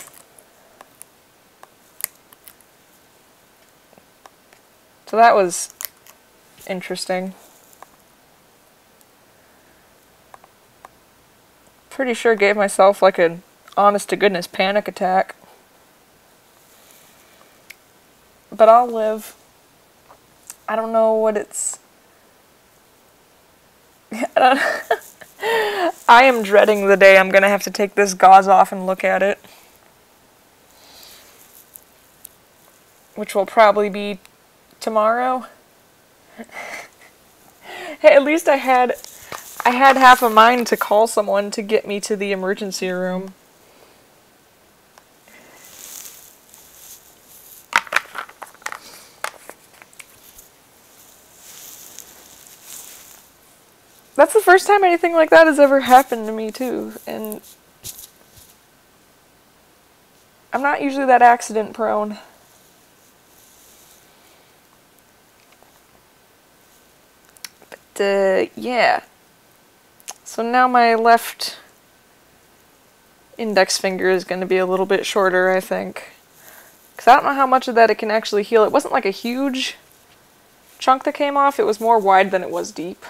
S1: So that was interesting. Pretty sure gave myself like an honest to goodness panic attack. But I'll live. I don't know what it's... I am dreading the day I'm gonna have to take this gauze off and look at it. Which will probably be tomorrow. Hey, at least I had half a mind to call someone to get me to the emergency room. That's the first time anything like that has ever happened to me, too, and I'm not usually that accident prone. But, yeah. So now my left index finger is going to be a little bit shorter, I think. Because I don't know how much of that it can actually heal. It wasn't like a huge chunk that came off. It was more wide than it was deep.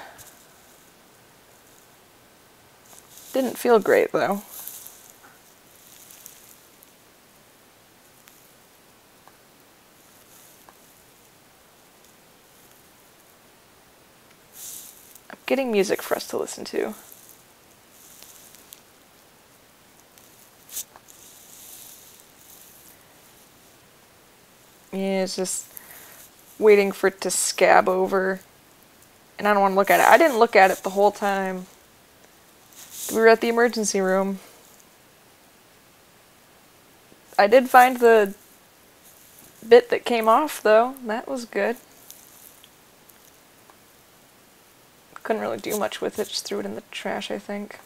S1: Didn't feel great, though. I'm getting music for us to listen to. Yeah, it's just waiting for it to scab over. And I don't want to look at it. I didn't look at it the whole time. We were at the emergency room. I did find the bit that came off, though. That was good. Couldn't really do much with it. Just threw it in the trash, I think.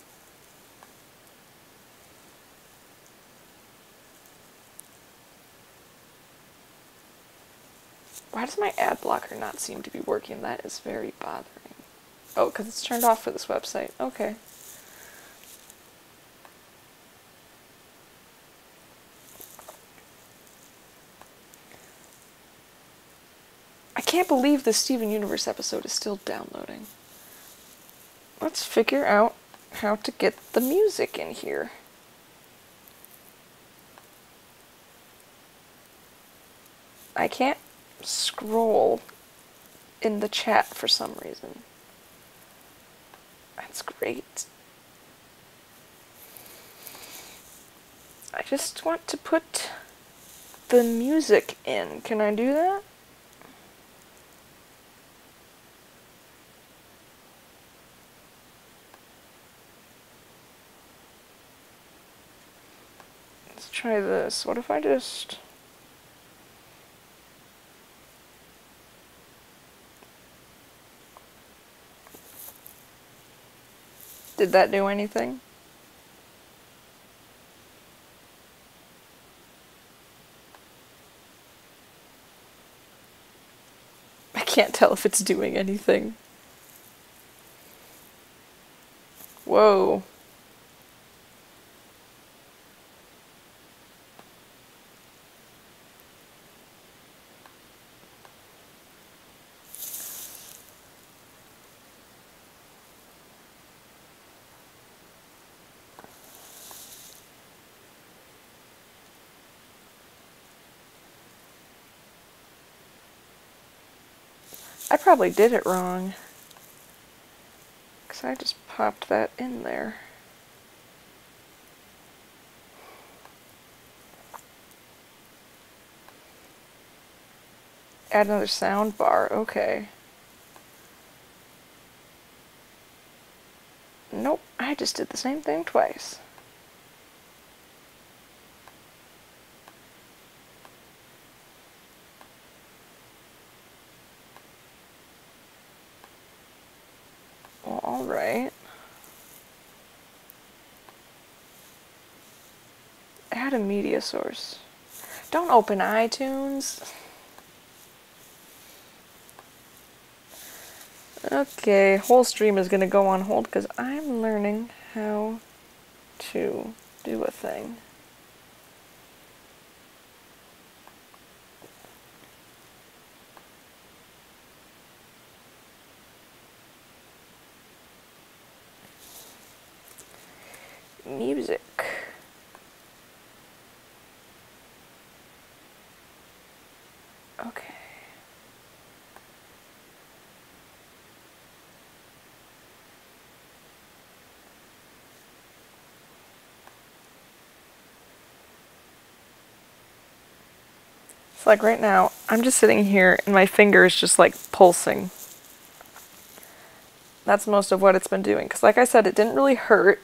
S1: Why does my ad blocker not seem to be working? That is very bothering. Oh, because it's turned off for this website. Okay. I can't believe the Steven Universe episode is still downloading. Let's figure out how to get the music in here. I can't scroll in the chat for some reason. That's great. I just want to put the music in. Can I do that? Let's try this. What if I just... Did that do anything? I can't tell if it's doing anything. Whoa. I probably did it wrong. Because I just popped that in there. Add another sound bar. Okay. Nope, I just did the same thing twice. Well, alright. Add a media source. Don't open iTunes. Okay, whole stream is gonna go on hold because I'm learning how to do a thing. Music. Okay. So like right now, I'm just sitting here and my finger is just like pulsing. That's most of what it's been doing. Because like I said, it didn't really hurt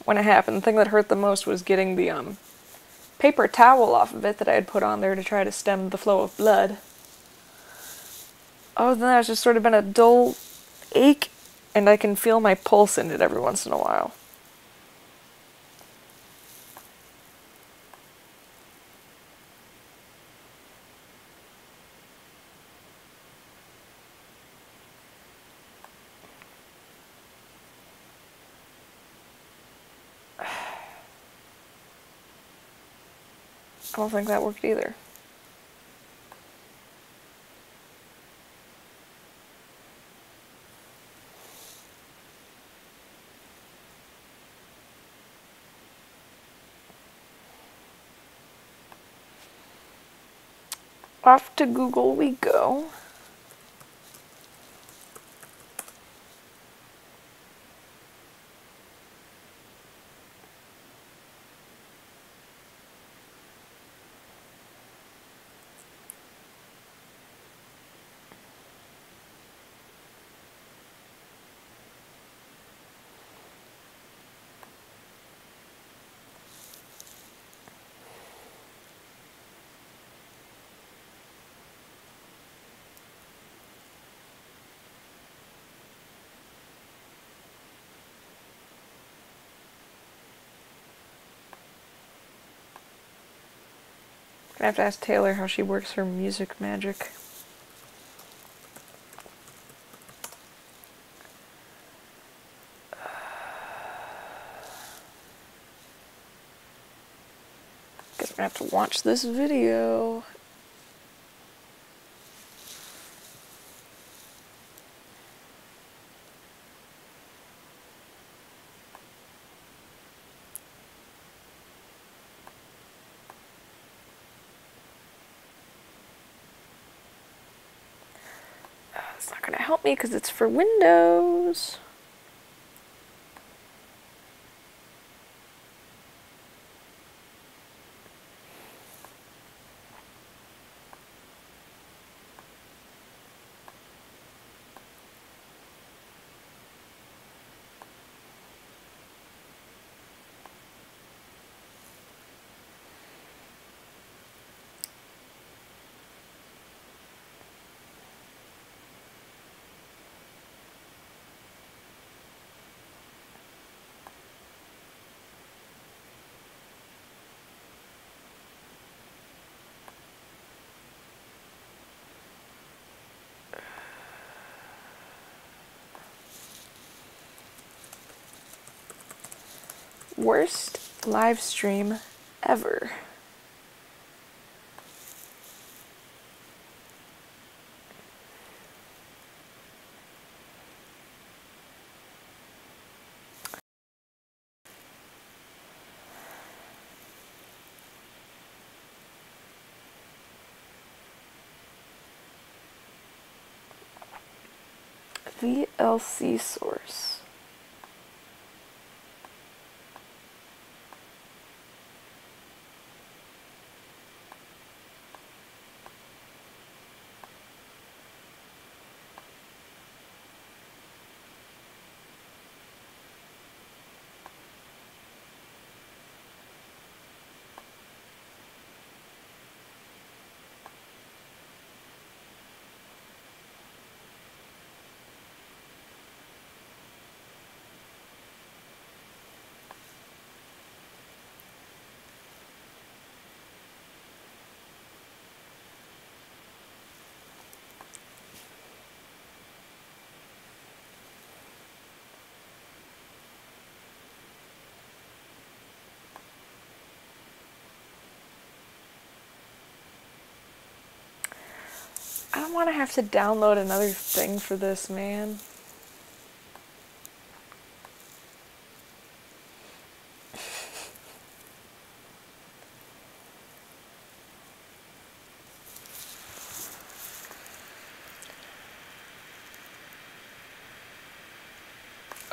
S1: when it happened. The thing that hurt the most was getting the paper towel off of it that I had put on there to try to stem the flow of blood. Other than that, it's just sort of been a dull ache, and I can feel my pulse in it every once in a while. I don't think that worked either. Off to Google we go. I have to ask Taylor how she works her music magic. Guess I'm gonna have to watch this video. It's not gonna help me because it's for Windows. Worst live stream ever. VLC source. I don't want to have to download another thing for this, man.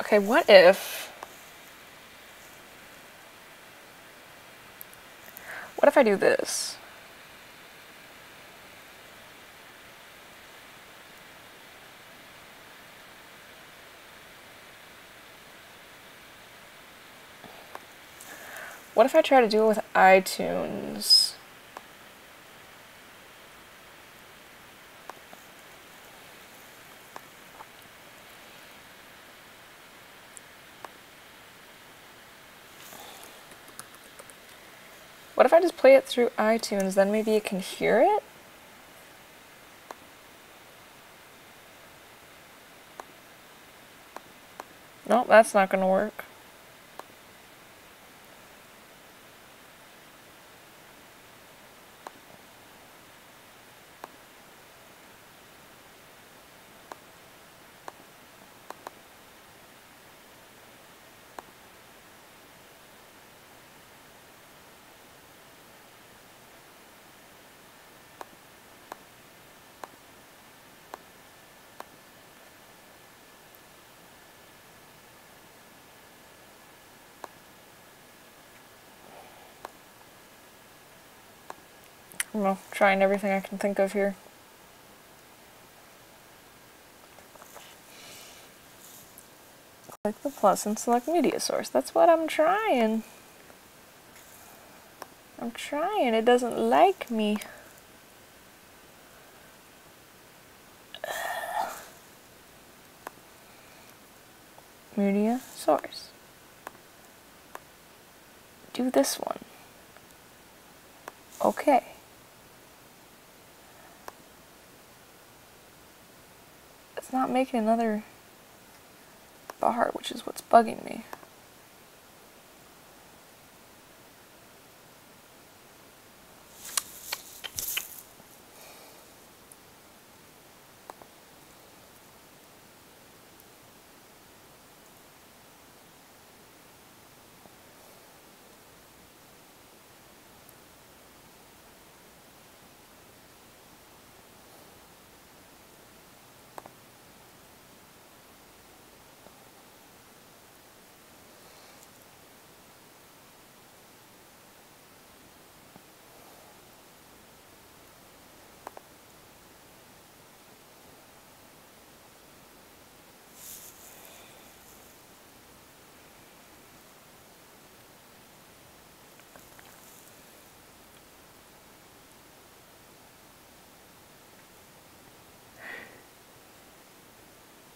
S1: Okay, what if I do this? What if I try to do it with iTunes? What if I just play it through iTunes, then maybe it can hear it? No, that's not gonna work. I'm trying everything I can think of here. Click the plus and select media source. That's what I'm trying. I'm trying. It doesn't like me. Media source. Do this one. Okay. It's not making another bar, which is what's bugging me.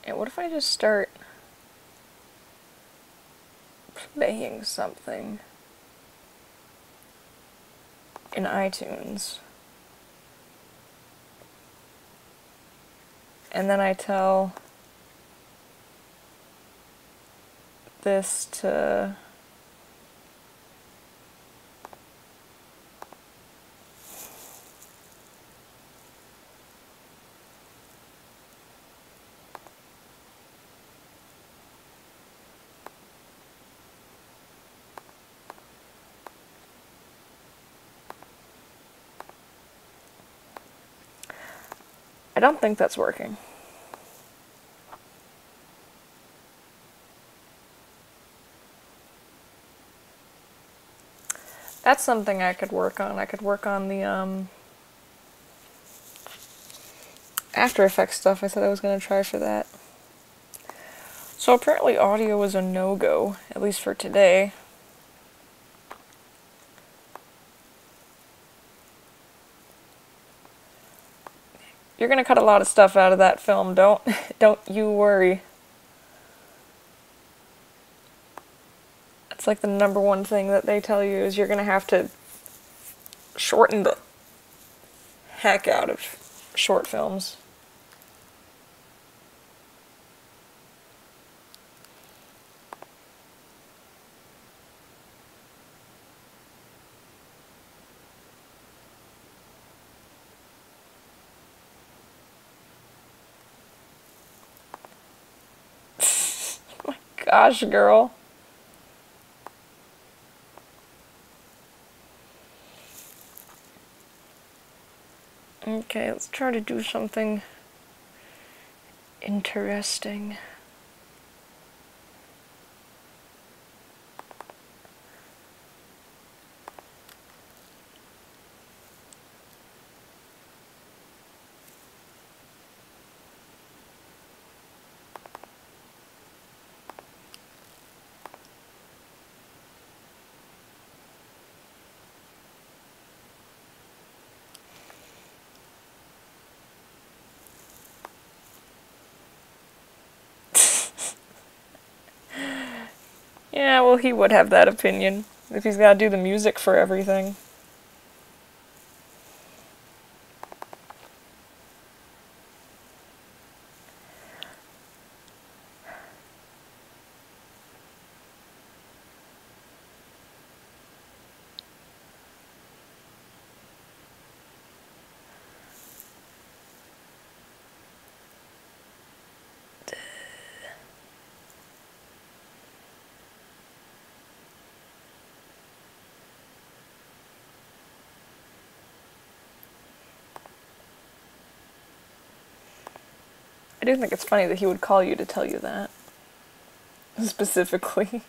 S1: And what if I just start playing something in iTunes? And then I tell this to I don't think that's working. That's something I could work on. I could work on the After Effects stuff I said I was going to try for that. So apparently audio is a no-go, at least for today. You're going to cut a lot of stuff out of that film, don't you worry. It's like the #1 thing that they tell you is you're going to have to shorten the heck out of short films. Gosh, girl. Okay, let's try to do something interesting. Yeah, well, he would have that opinion if he's gotta do the music for everything. I do think it's funny that he would call you to tell you that. Specifically.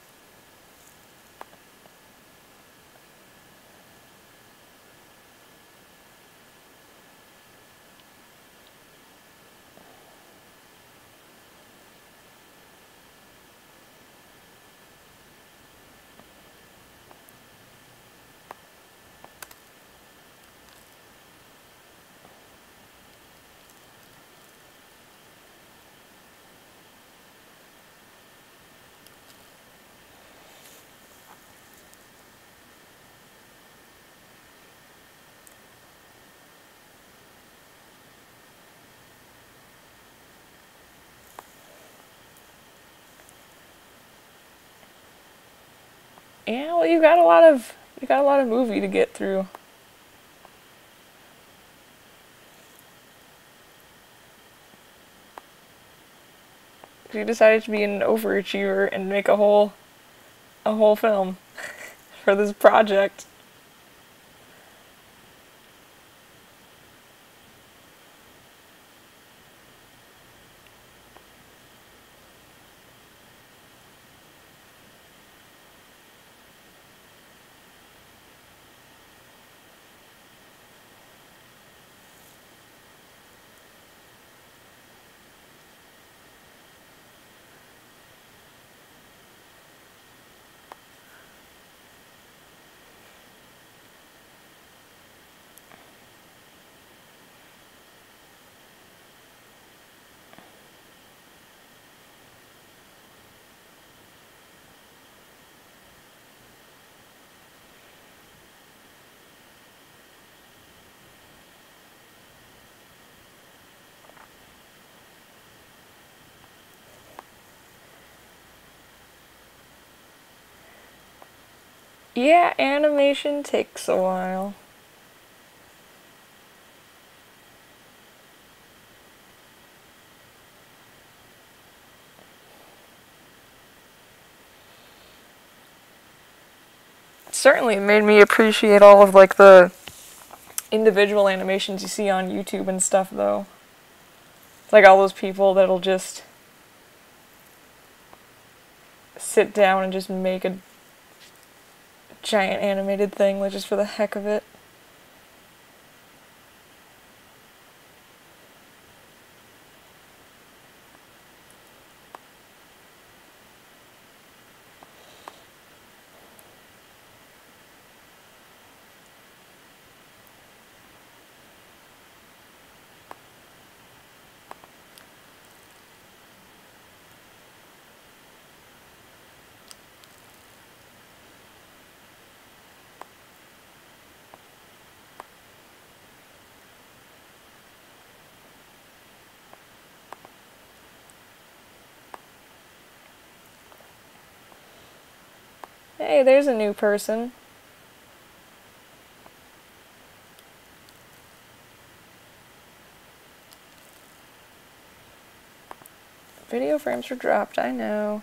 S1: Yeah, well, you got a lot of movie to get through. You decided to be an overachiever and make a whole film for this project. Yeah, animation takes a while. Certainly made me appreciate all of like the individual animations you see on YouTube and stuff though. Like all those people that'll just sit down and just make a giant animated thing like just for the heck of it. Hey, there's a new person. Video frames were dropped, I know.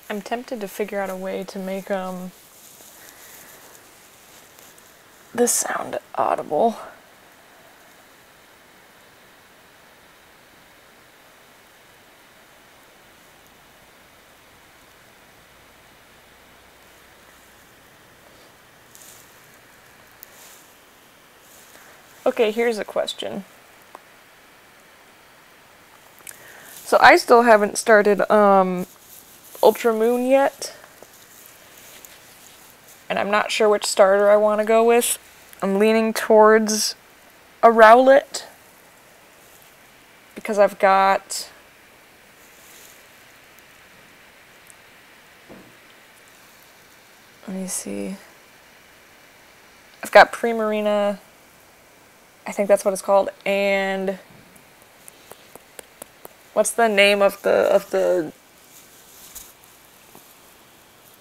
S1: I'm tempted to figure out a way to make this sound audible. Okay, here's a question. So I still haven't started Ultra Moon yet. And I'm not sure which starter I want to go with. I'm leaning towards a Rowlet. Because I've got... Let me see. I've got Primarina. I think that's what it's called. And... What's the name of the...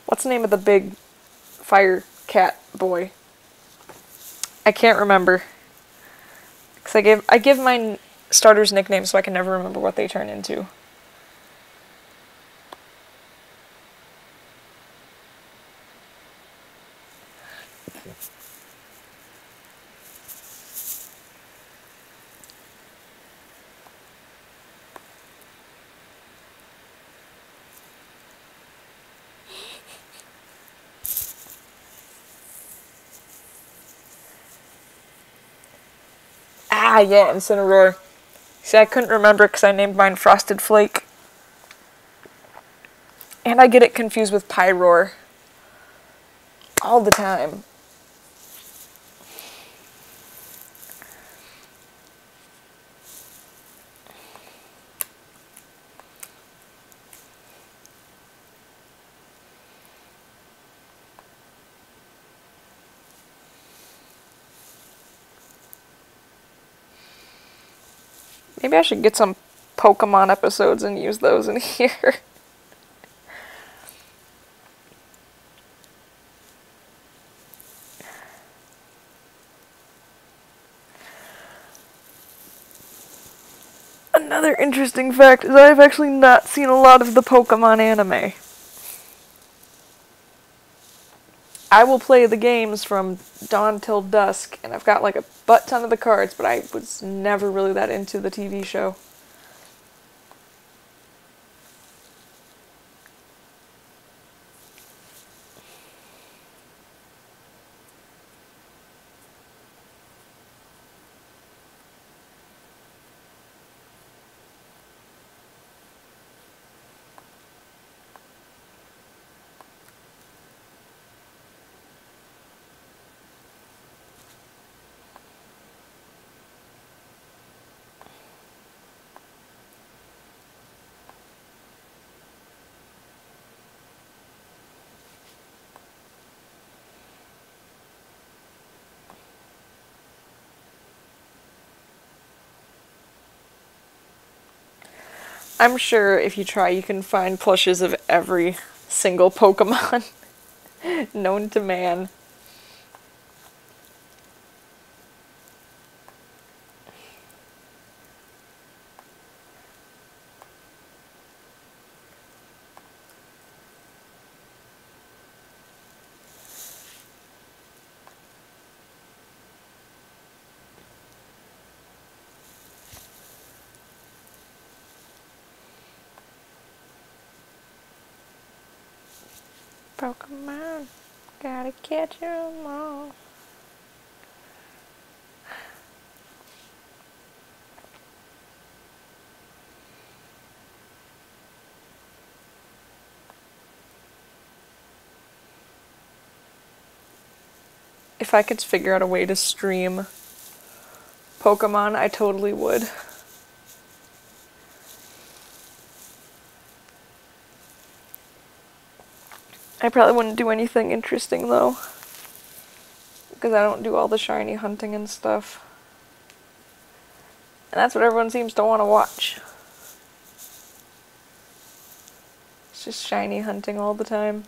S1: What's the name of the big fire cat boy? I can't remember. Because I give my starters nicknames so I can never remember what they turn into. Ah, yeah, Incineroar. See, I couldn't remember because I named mine Frosted Flake. And I get it confused with Pyroar. All the time. Maybe I should get some Pokemon episodes and use those in here. Another interesting fact is I've actually not seen a lot of the Pokemon anime. I will play the games from dawn till dusk, and I've got like a butt ton of the cards, but I was never really that into the TV show. I'm sure if you try, you can find plushes of every single Pokemon known to man. Pokemon, gotta catch 'em all. If I could figure out a way to stream Pokemon, I totally would. I probably wouldn't do anything interesting though, because I don't do all the shiny hunting and stuff. And that's what everyone seems to want to watch. It's just shiny hunting all the time.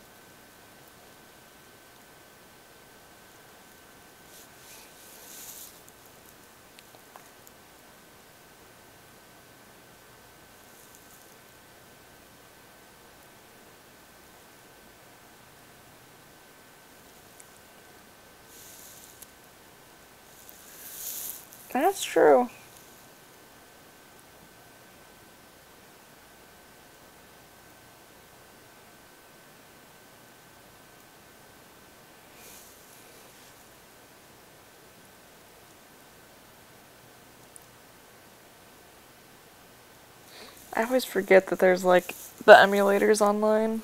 S1: That's true. I always forget that there's like the emulators online.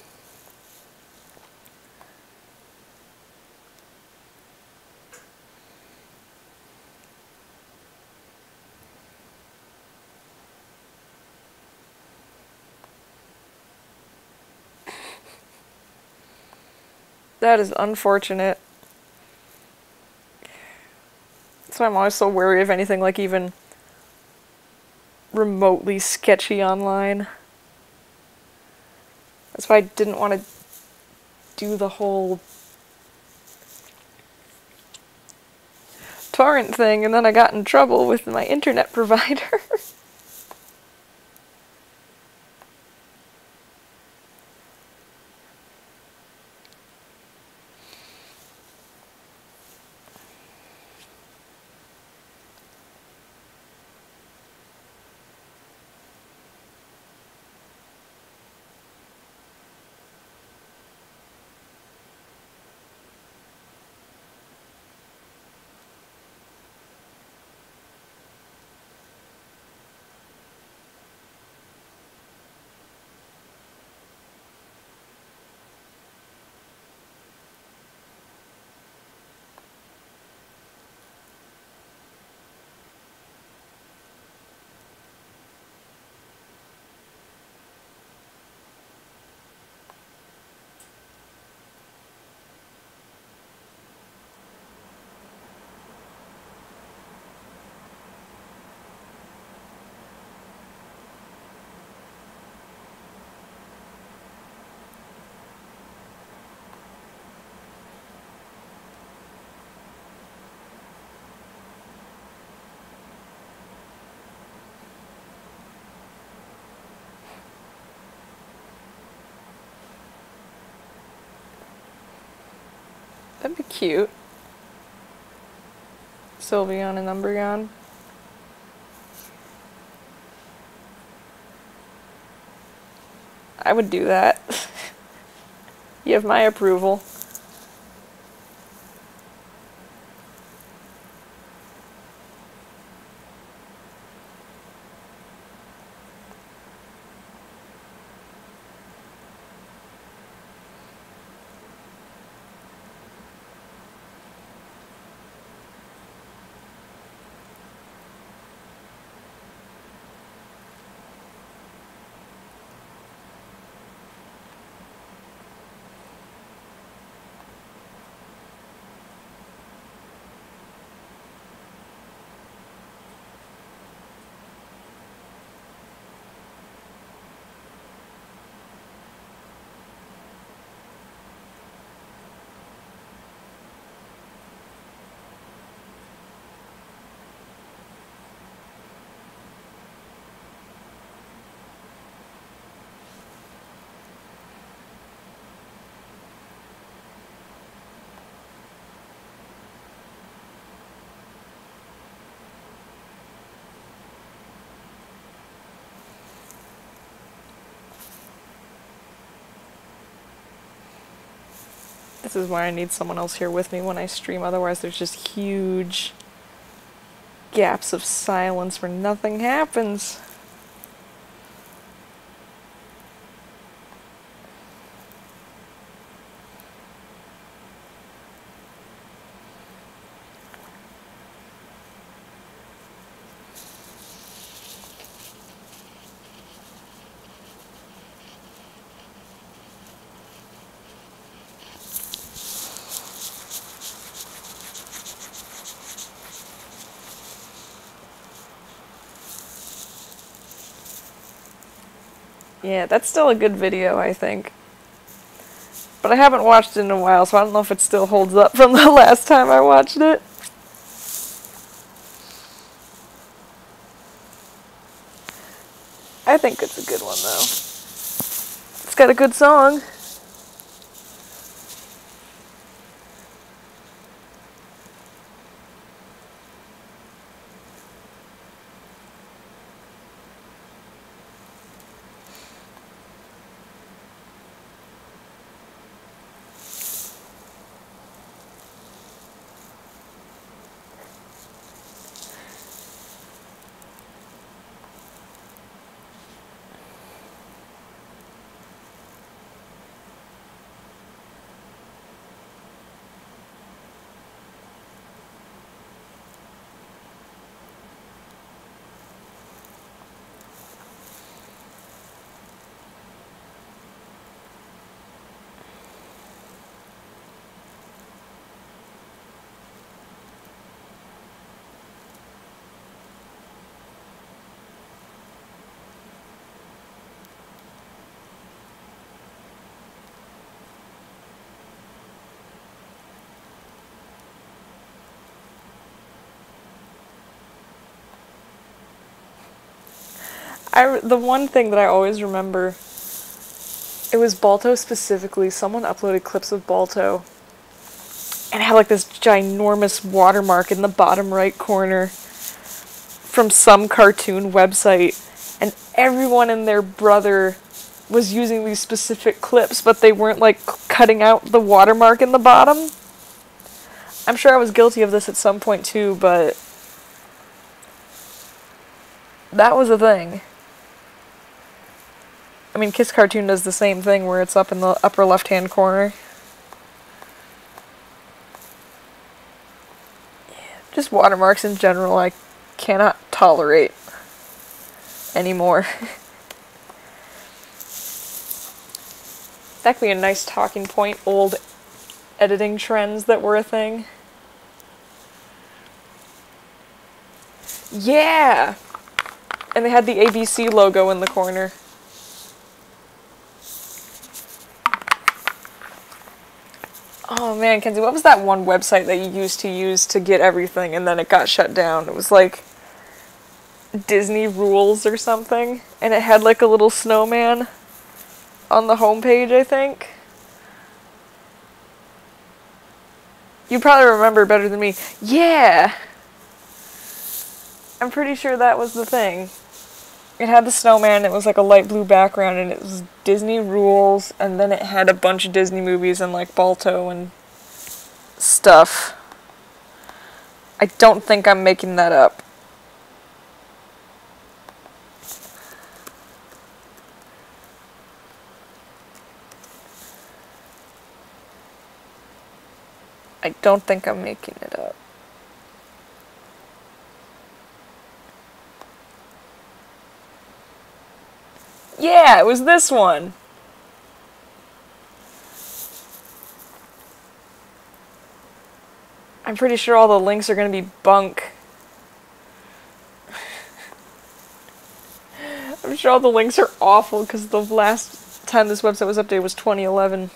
S1: That is unfortunate. That's why I'm always so wary of anything like even remotely sketchy online. That's why I didn't want to do the whole torrent thing, and then I got in trouble with my internet provider. That'd be cute. Sylveon and Umbreon. I would do that. You have my approval. This is why I need someone else here with me when I stream, otherwise there's just huge gaps of silence where nothing happens. Yeah, that's still a good video, I think. But I haven't watched it in a while, so I don't know if it still holds up from the last time I watched it. I think it's a good one, though. It's got a good song. The one thing that I always remember, it was Balto specifically. Someone uploaded clips of Balto, and it had like this ginormous watermark in the bottom right corner from some cartoon website, and everyone and their brother was using these specific clips, but they weren't like cutting out the watermark in the bottom. I'm sure I was guilty of this at some point too, but that was a thing. I mean, Kiss Cartoon does the same thing where it's up in the upper left-hand corner. Just watermarks in general I cannot tolerate anymore. That could be a nice talking point, old editing trends that were a thing. Yeah! And they had the ABC logo in the corner. Oh man, Kenzie, what was that one website that you used to get everything and then it got shut down? It was like Disney Rules or something, and it had like a little snowman on the homepage, I think. You probably remember better than me. Yeah! I'm pretty sure that was the thing. It had the snowman, it was like a light blue background, and it was Disney Rules, and then it had a bunch of Disney movies and like Balto and stuff. I don't think I'm making that up. I don't think I'm making it up. Yeah, it was this one. I'm pretty sure all the links are going to be bunk. I'm sure all the links are awful because the last time this website was updated was 2011.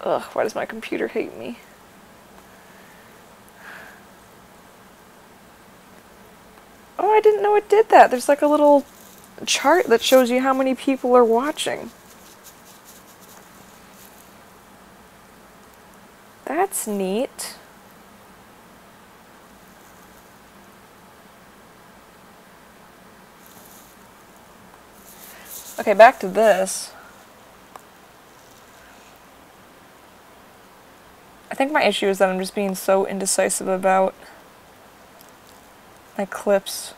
S1: Ugh, why does my computer hate me? Oh, I didn't know it did that. There's like a little chart that shows you how many people are watching. That's neat. Okay, back to this. I think my issue is that I'm just being so indecisive about my clips.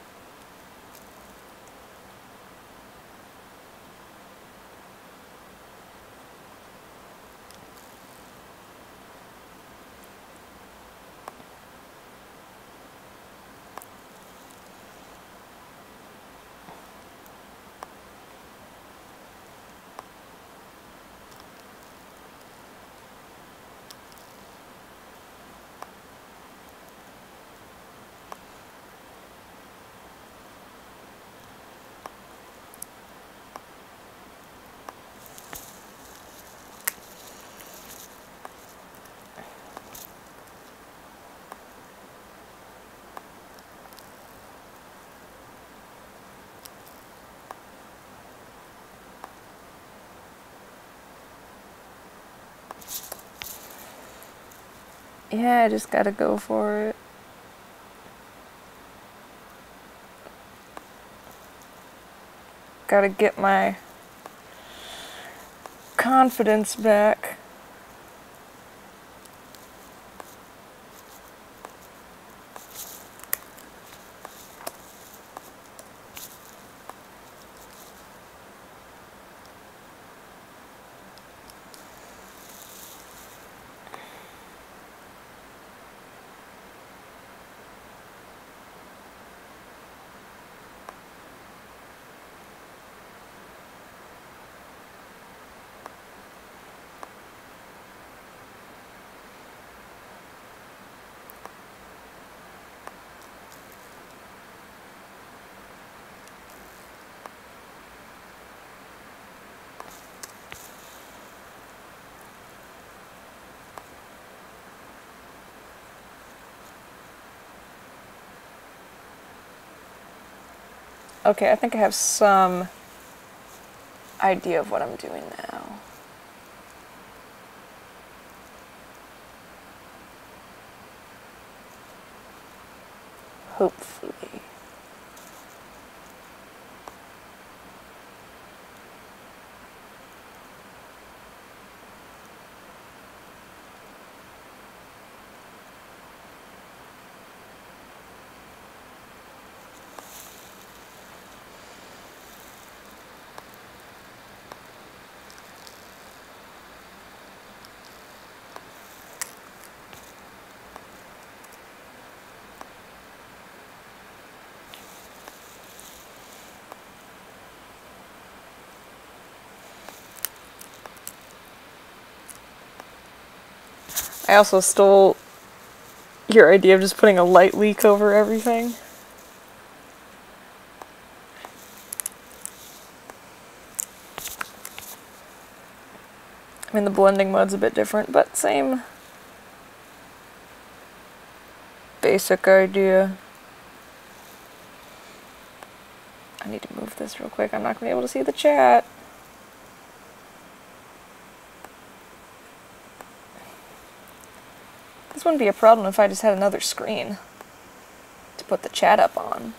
S1: Yeah, I just gotta go for it. Gotta get my confidence back. Okay, I think I have some idea of what I'm doing now. Hopefully. I also stole your idea of just putting a light leak over everything. I mean, the blending mode's a bit different, but same basic idea. I need to move this real quick. I'm not going to be able to see the chat. This wouldn't be a problem if I just had another screen to put the chat up on.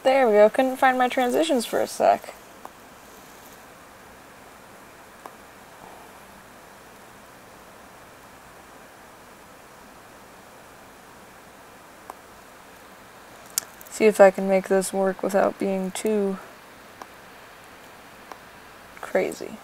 S1: There we go. Couldn't find my transitions for a sec. See if I can make this work without being too crazy.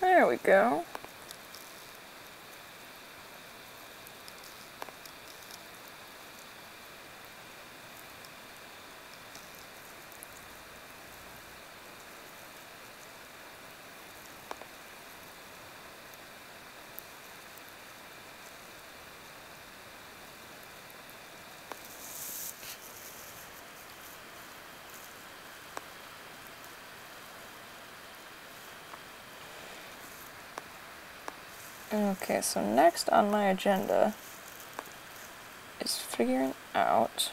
S1: There we go. Okay, so next on my agenda is figuring out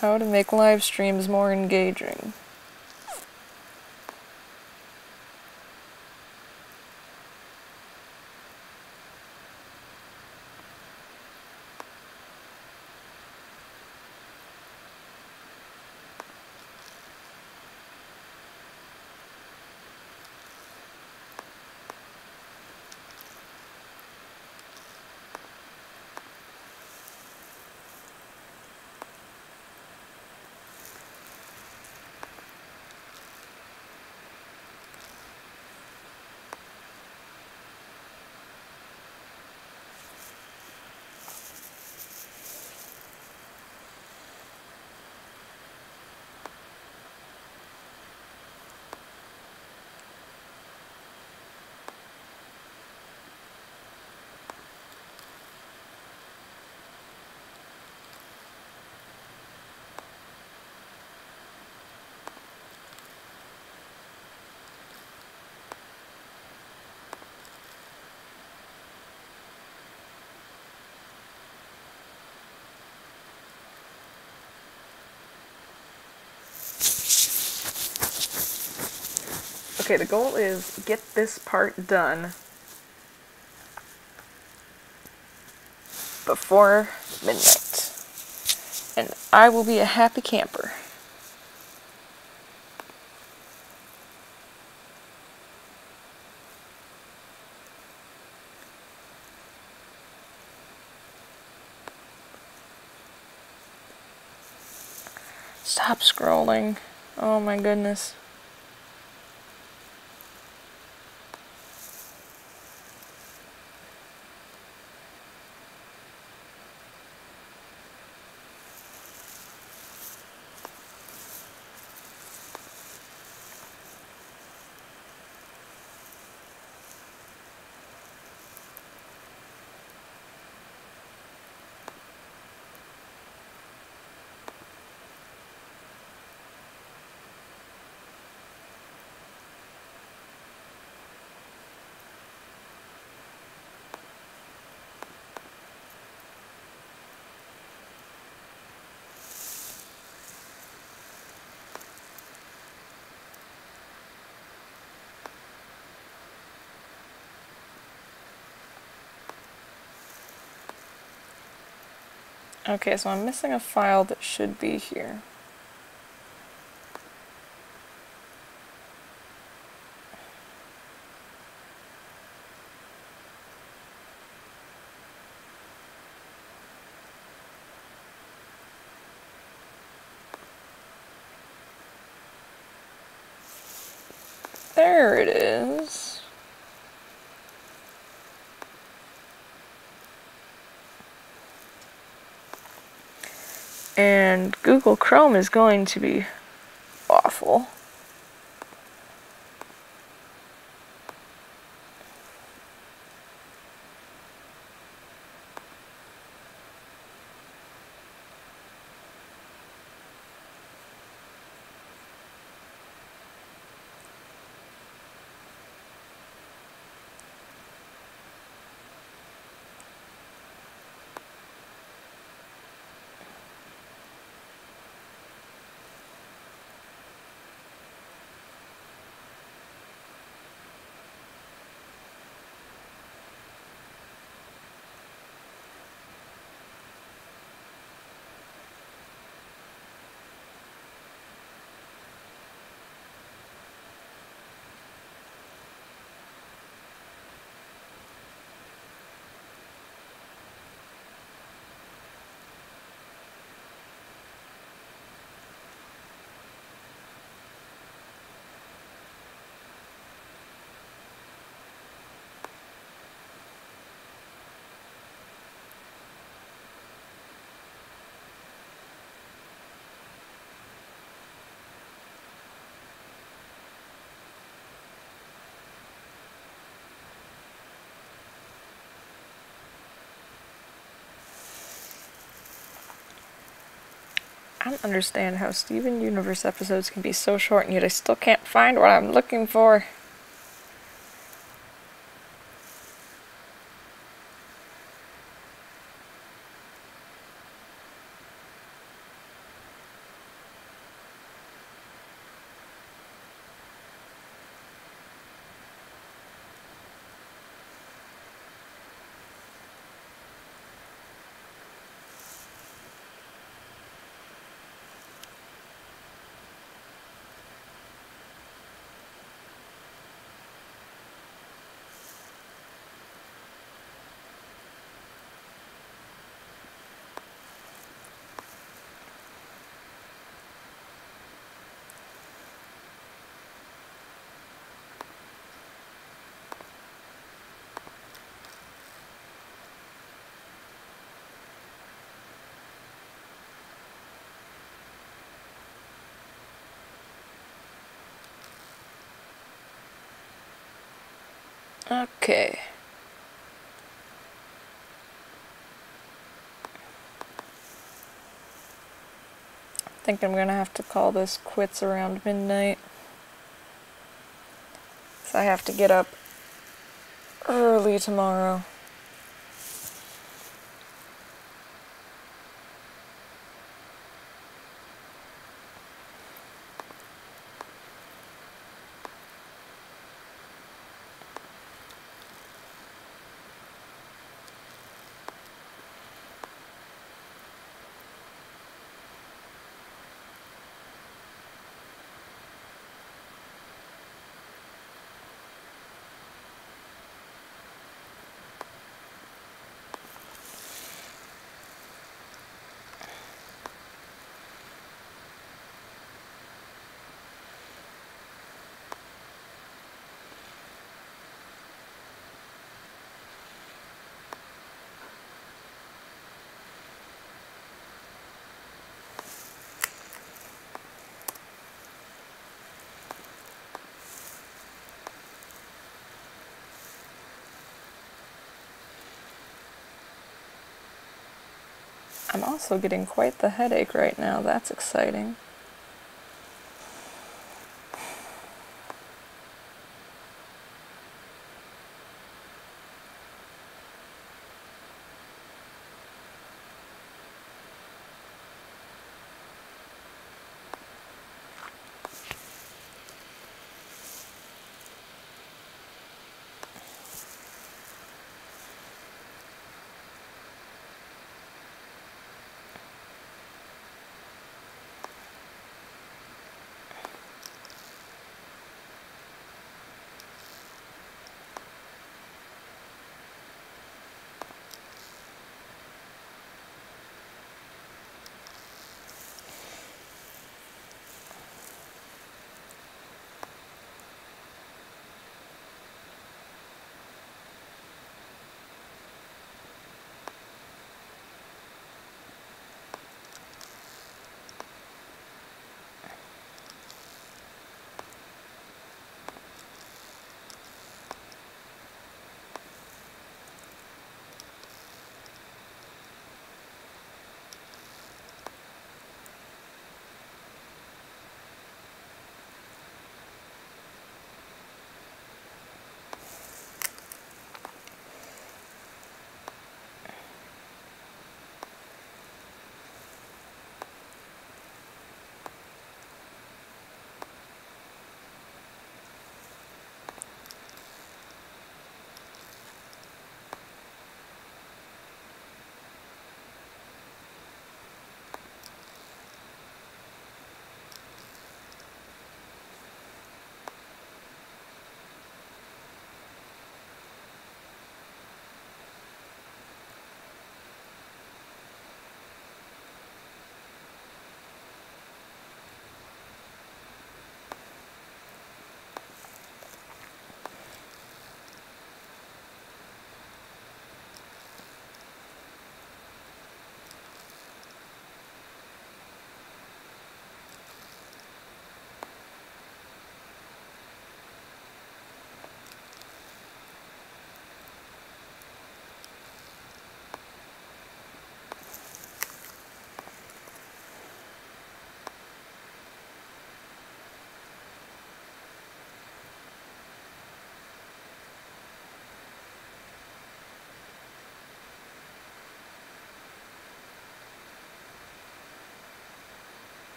S1: how to make live streams more engaging. Okay, the goal is get this part done before midnight, and I will be a happy camper. Stop scrolling. Oh my goodness. Okay, so I'm missing a file that should be here. There it is. And Google Chrome is going to be awful. I don't understand how Steven Universe episodes can be so short and yet I still can't find what I'm looking for. Okay. I think I'm gonna have to call this quits around midnight. So I have to get up early tomorrow. I'm also getting quite the headache right now. That's exciting.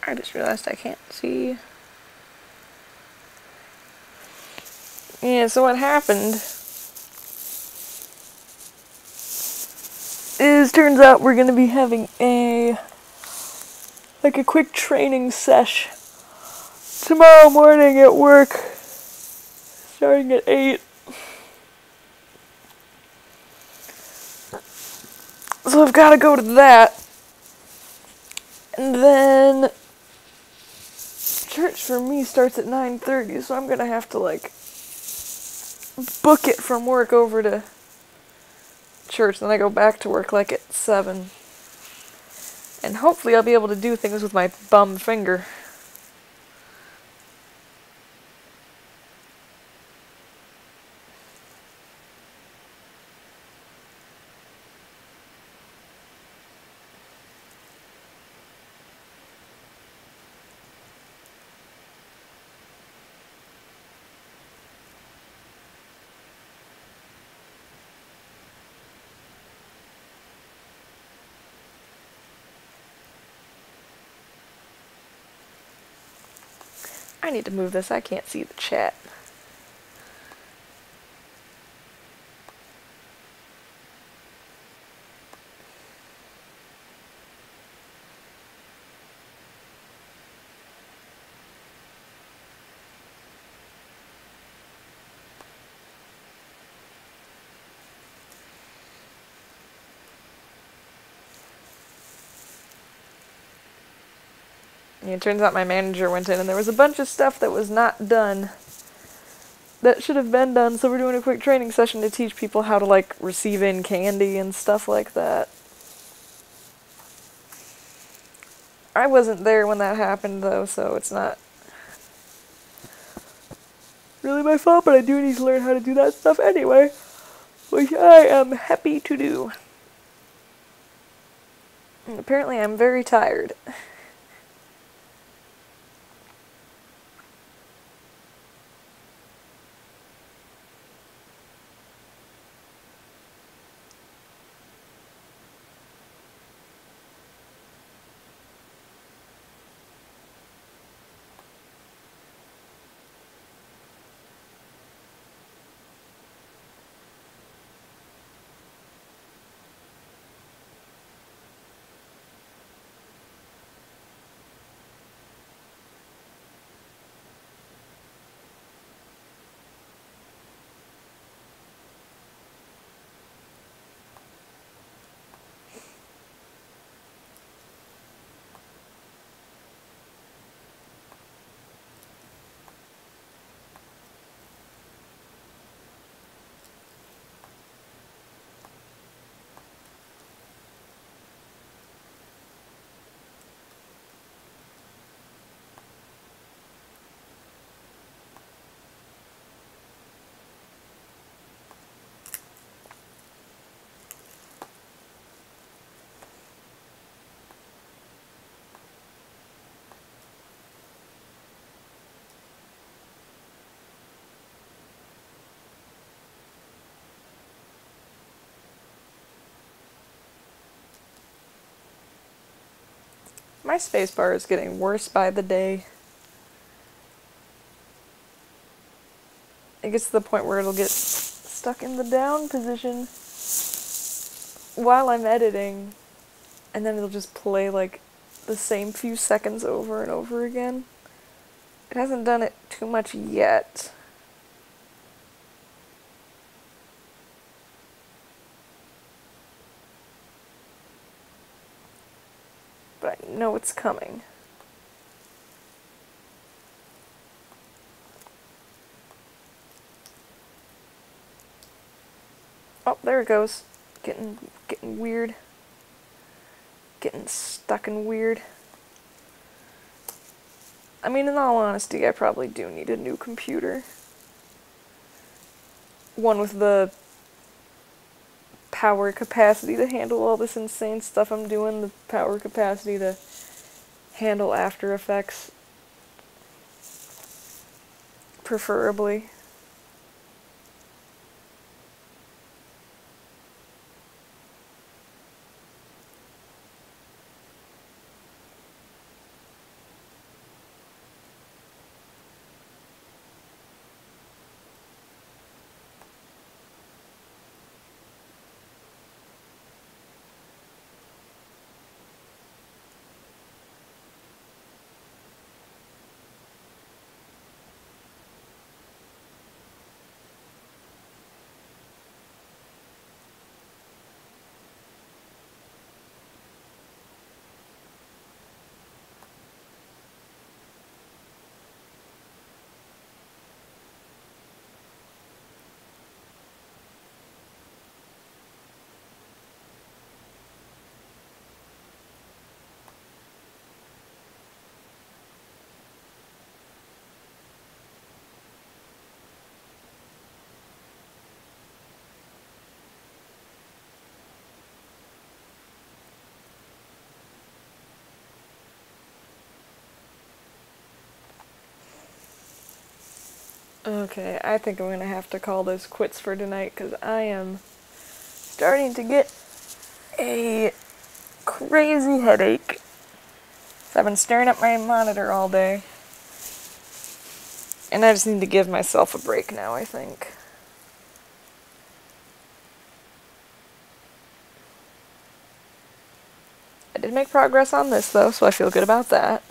S1: I just realized I can't see. Yeah, so what happened is, turns out we're gonna be having a quick training sesh tomorrow morning at work, starting at 8. So I've got to go to that. And then church for me starts at 9:30, so I'm going to have to book it from work over to church. Then I go back to work at 7. And hopefully I'll be able to do things with my bum finger. I need to move this. I can't see the chat. And it turns out my manager went in and there was a bunch of stuff that was not done that should have been done, so we're doing a quick training session to teach people how to receive in candy and stuff like that. I wasn't there when that happened though, so it's not really my fault, but I do need to learn how to do that stuff anyway, which I am happy to do. And apparently I'm very tired. My spacebar is getting worse by the day. It gets to the point where it'll get stuck in the down position while I'm editing, and then it'll just play the same few seconds over and over again. It hasn't done it too much yet. But I know it's coming. Oh, there it goes. Getting weird. Getting stuck and weird. I mean, in all honesty, I probably do need a new computer. One with the power capacity to handle all this insane stuff I'm doing, the power capacity to handle After Effects, preferably. Okay, I think I'm gonna have to call this quits for tonight because I am starting to get a crazy headache. So I've been staring at my monitor all day. And I just need to give myself a break now, I think. I did make progress on this though, so I feel good about that.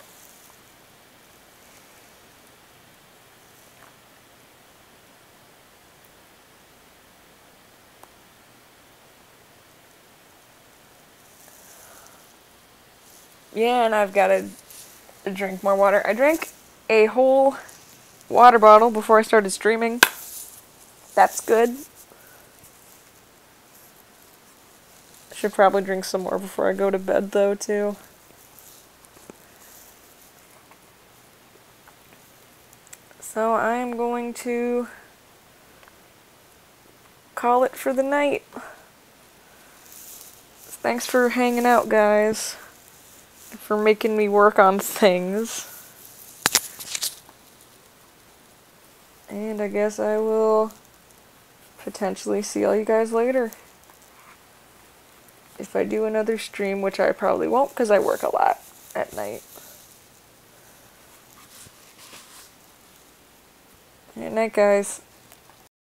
S1: Yeah, and I've got to drink more water. I drank a whole water bottle before I started streaming. That's good. I should probably drink some more before I go to bed though, too. So I'm going to call it for the night. Thanks for hanging out, guys. For making me work on things. And I guess I will potentially see all you guys later. If I do another stream, which I probably won't because I work a lot at night. Good night, guys.